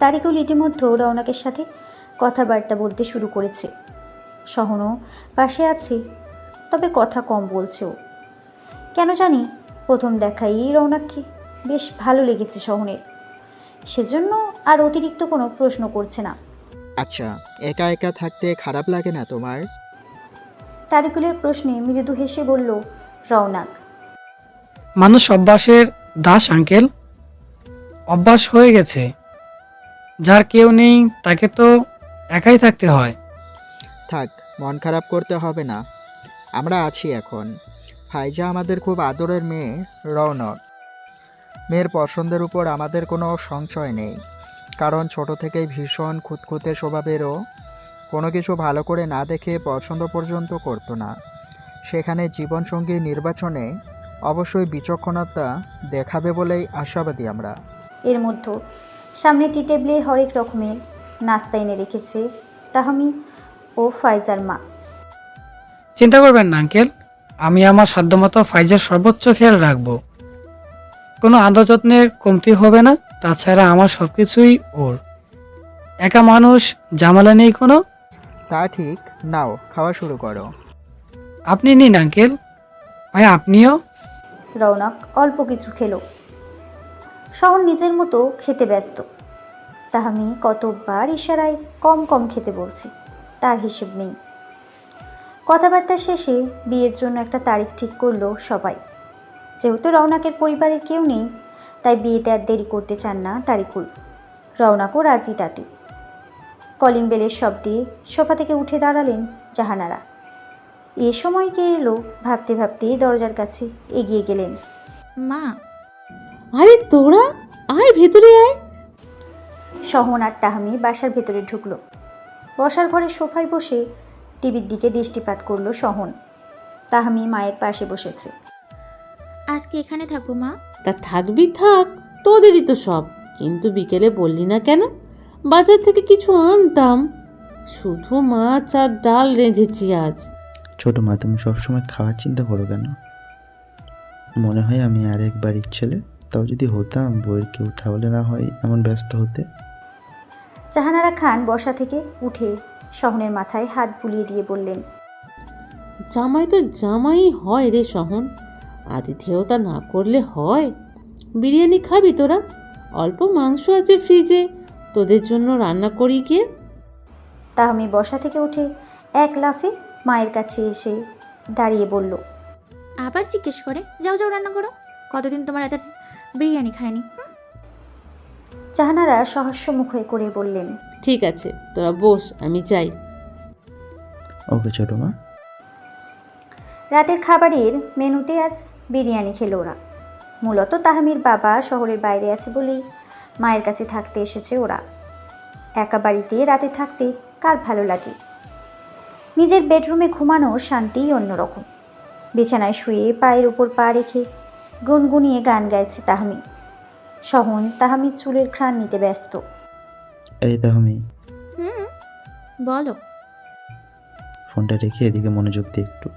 তারিকুল ইতিমধ্যে রওনাকের সাথে কথাবার্তা বলতে শুরু করেছে। সহনও পাশে আছে, তবে কথা কম বলছে ও। কেন জানি প্রথম দেখাই রওনাককে বেশ ভালো লেগেছে সহনের, সেজন্য আর অতিরিক্ত কোনো প্রশ্ন করছে না। আচ্ছা, একা একা থাকতে খারাপ লাগে না তোমার? তারিকুলের প্রশ্নে মৃদু হেসে বলল রওনাক। মানুষ অভ্যাসের দাস আঙ্কেল, অভ্যাস হয়ে গেছে। যার কেউ নেই তাকে তো একাই থাকতে হয়। থাক, মন খারাপ করতে হবে না, আমরা আছি এখন। ফাইজা আমাদের খুব আদরের মেয়ে রৌনক। মেয়ের পছন্দের উপর আমাদের কোনো সংশয় নেই, কারণ ছোট থেকেই ভীষণ খুঁতখুঁতে স্বভাবেরও। কোনো কিছু ভালো করে না দেখে পছন্দ পর্যন্ত করতো না। সেখানে জীবনসঙ্গী নির্বাচনে অবশ্যই বিচক্ষণতা দেখাবে বলেই আশাবাদী আমরা। এর মধ্যে সামনে টি টেবিলে হরেক রকমের নাস্তা এনে রেখেছে তাহমি ও ফাইজার মা। চিন্তা করবেন না আঙ্কেল, আমি আমার সাধ্যমতো ফাইজার সর্বোচ্চ খেয়াল রাখবো। কোনো আদর যত্নের কমতি হবে না। তাছাড়া আমার সবকিছুই ওর। একা মানুষ, জামালা নেই কোনো। তা ঠিক, নাও খাওয়া শুরু করো। আপনি নিন আঙ্কেল। ভাই আপনিও। রৌনক অল্প কিছু খেলো। শহর নিজের মতো খেতে ব্যস্ত। তাহমি কতবার ইশারায় কম কম খেতে বলছে, তার হিসেব নেই। কথাবার্তা শেষে বিয়ের জন্য একটা তারিখ ঠিক করলো সবাই। যেহেতু রৌনকের পরিবারের কেউ নেই, তাই বিয়েতে আর দেরি করতে চান না তারিকুল। রৌনকও রাজি তাতে। কলিং বেলের শব্দে সোফা থেকে উঠে দাঁড়ালেন জাহানারা। এ সময় কে এলো ভাবতে ভাবতে দরজার কাছে এগিয়ে গেলেন। মা। আরে তোরা আয়, ভেতরে আয়। সহন আর তাহমি বাসার ভেতরে ঢুকলো। বসার ঘরে সোফায় বসে টিভির দিকে দৃষ্টিপাত করলো সহন। তাহমি মায়ের পাশে বসেছে। আজকে এখানে থাকবো মা। তা থাকবি থাক, তোদেরই তো সব। কিন্তু বিকেলে বললি না কেন? বাজার থেকে কিছু আনতাম। শুধু মাছ আর ডাল রেঁধেছি আজ। ছোট মা, তুমি সবসময় খাওয়ার চিন্তা করো কেন? মনে হয় আমি আরেক বাড়ির ছেলে, তাও যদি হতাম বইয়ের কেউ, তাহলে না হয় এমন ব্যস্ত হতে। জাহানারা খান বসা থেকে উঠে সহনের মাথায় হাত বুলিয়ে দিয়ে বললেন, জামাই তো জামাই হয় রে সহন, আতিথেয়তা না করলে হয়? বিরিয়ানি খাবি তোরা? অল্প মাংস আছে ফ্রিজে, তোদের জন্য রান্না করি গিয়ে। তাহমি বসা থেকে উঠে এক লাফে মায়ের কাছে এসে দাঁড়িয়ে বলল, আবার জিজ্ঞেস করে, যাও যাও রান্না করো, কতদিন তোমার এত বিরিয়ানি খায়নি। জাহানারা সহাস্যমুখ হয়ে করে বললেন, ঠিক আছে, তোরা বস, আমি যাই। ওকে ছোটো মা। রাতের খাবারের মেনুতে আজ বিরিয়ানি খেলো ওরা। মূলত তাহমির বাবা শহরের বাইরে আছে বলেই মায়ের কাছে থাকতে এসেছে ওরা। একা বাড়িতে রাতে থাকতে কার ভালো লাগে? নিজের বেডরুমে ঘুমানোর শান্তিই অন্যরকম। বিছানায় শুয়ে পায়ের উপর পা রেখে গুনগুনিয়ে গান গাইছে তাহমি। সহন তাহমির চুলের ঘ্রাণ নিতে ব্যস্ত। এই তাহমি, বলো। ফোনটা রেখে এদিকে মনোযোগ দিয়ে একটু।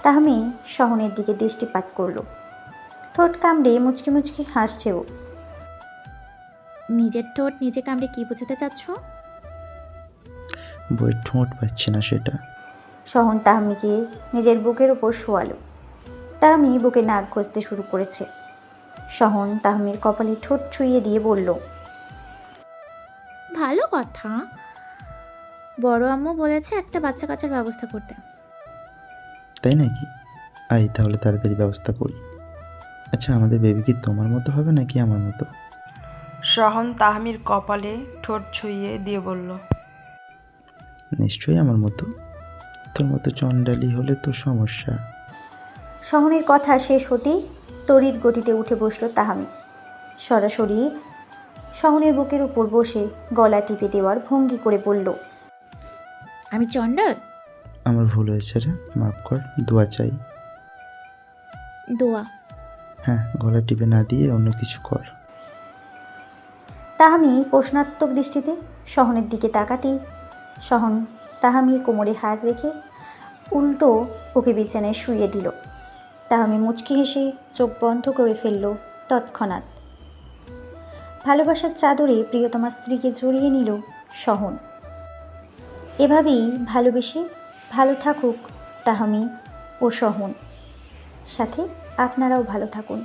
তাহমি সহনের দিকে দৃষ্টিপাত করলো। ঠোঁট কামড়ে মুচকি মুচকি হাসছে ও। নিজের ঠোঁট নিজে কামড়ে কি বোঝাতে চাচ্ছ? বইয়ের ঠোঁট পাচ্ছি না সেটা। সহন তাহমিকে নিজের বুকের উপর শোয়ালো। তাহমি বুকে নাক ঘষতে শুরু করেছে। সহন তাহমির কপালে ঠোঁট ছুঁয়ে দিয়ে বলল, ভালো কথা, বড় আম্মু বলেছে একটা বাচ্চা কাচ্চার ব্যবস্থা করতে। তাই নাকি? আই তাহলে তাড়াতাড়ি ব্যবস্থা করি। আচ্ছা, আমাদের বেবি কি তোমার মতো হবে নাকি আমার মতো? সহন তাহমির কপালে ঠোঁট ছুঁয়ে দিয়ে বলল, নিশ্চয়ই আমার মতো। তোর মতো চন্ডালি হলে তো সমস্যা। সহনের কথা শেষ হতেই তড়িৎ গতিতে উঠে বসল তাহমি। সরাসরি সহনের বুকের উপর বসে গলা টিপে দেওয়ার ভঙ্গি করে বলল, আমি চন্ডাল? আমার ভুল হয়েছে রে, মাফ কর, দোয়া চাই। দোয়া? হ্যাঁ, গলা টিপে না দিয়ে অন্য কিছু কর। তাহমি প্রশ্নাত্মক দৃষ্টিতে সহনের দিকে তাকাতেই সহন তাহমির কোমরে হাত রেখে উল্টো ওকে বিছানায় শুইয়ে দিল। তাহমি মুচকি হেসে চোখ বন্ধ করে ফেলল তৎক্ষণাৎ। ভালোবাসার চাদরে প্রিয়তমা স্ত্রীকে জড়িয়ে নিল সহন। এভাবেই ভালোবেসে ভালো থাকুক তাহমি ও সহন। সাথে আপনারাও ভালো থাকুন।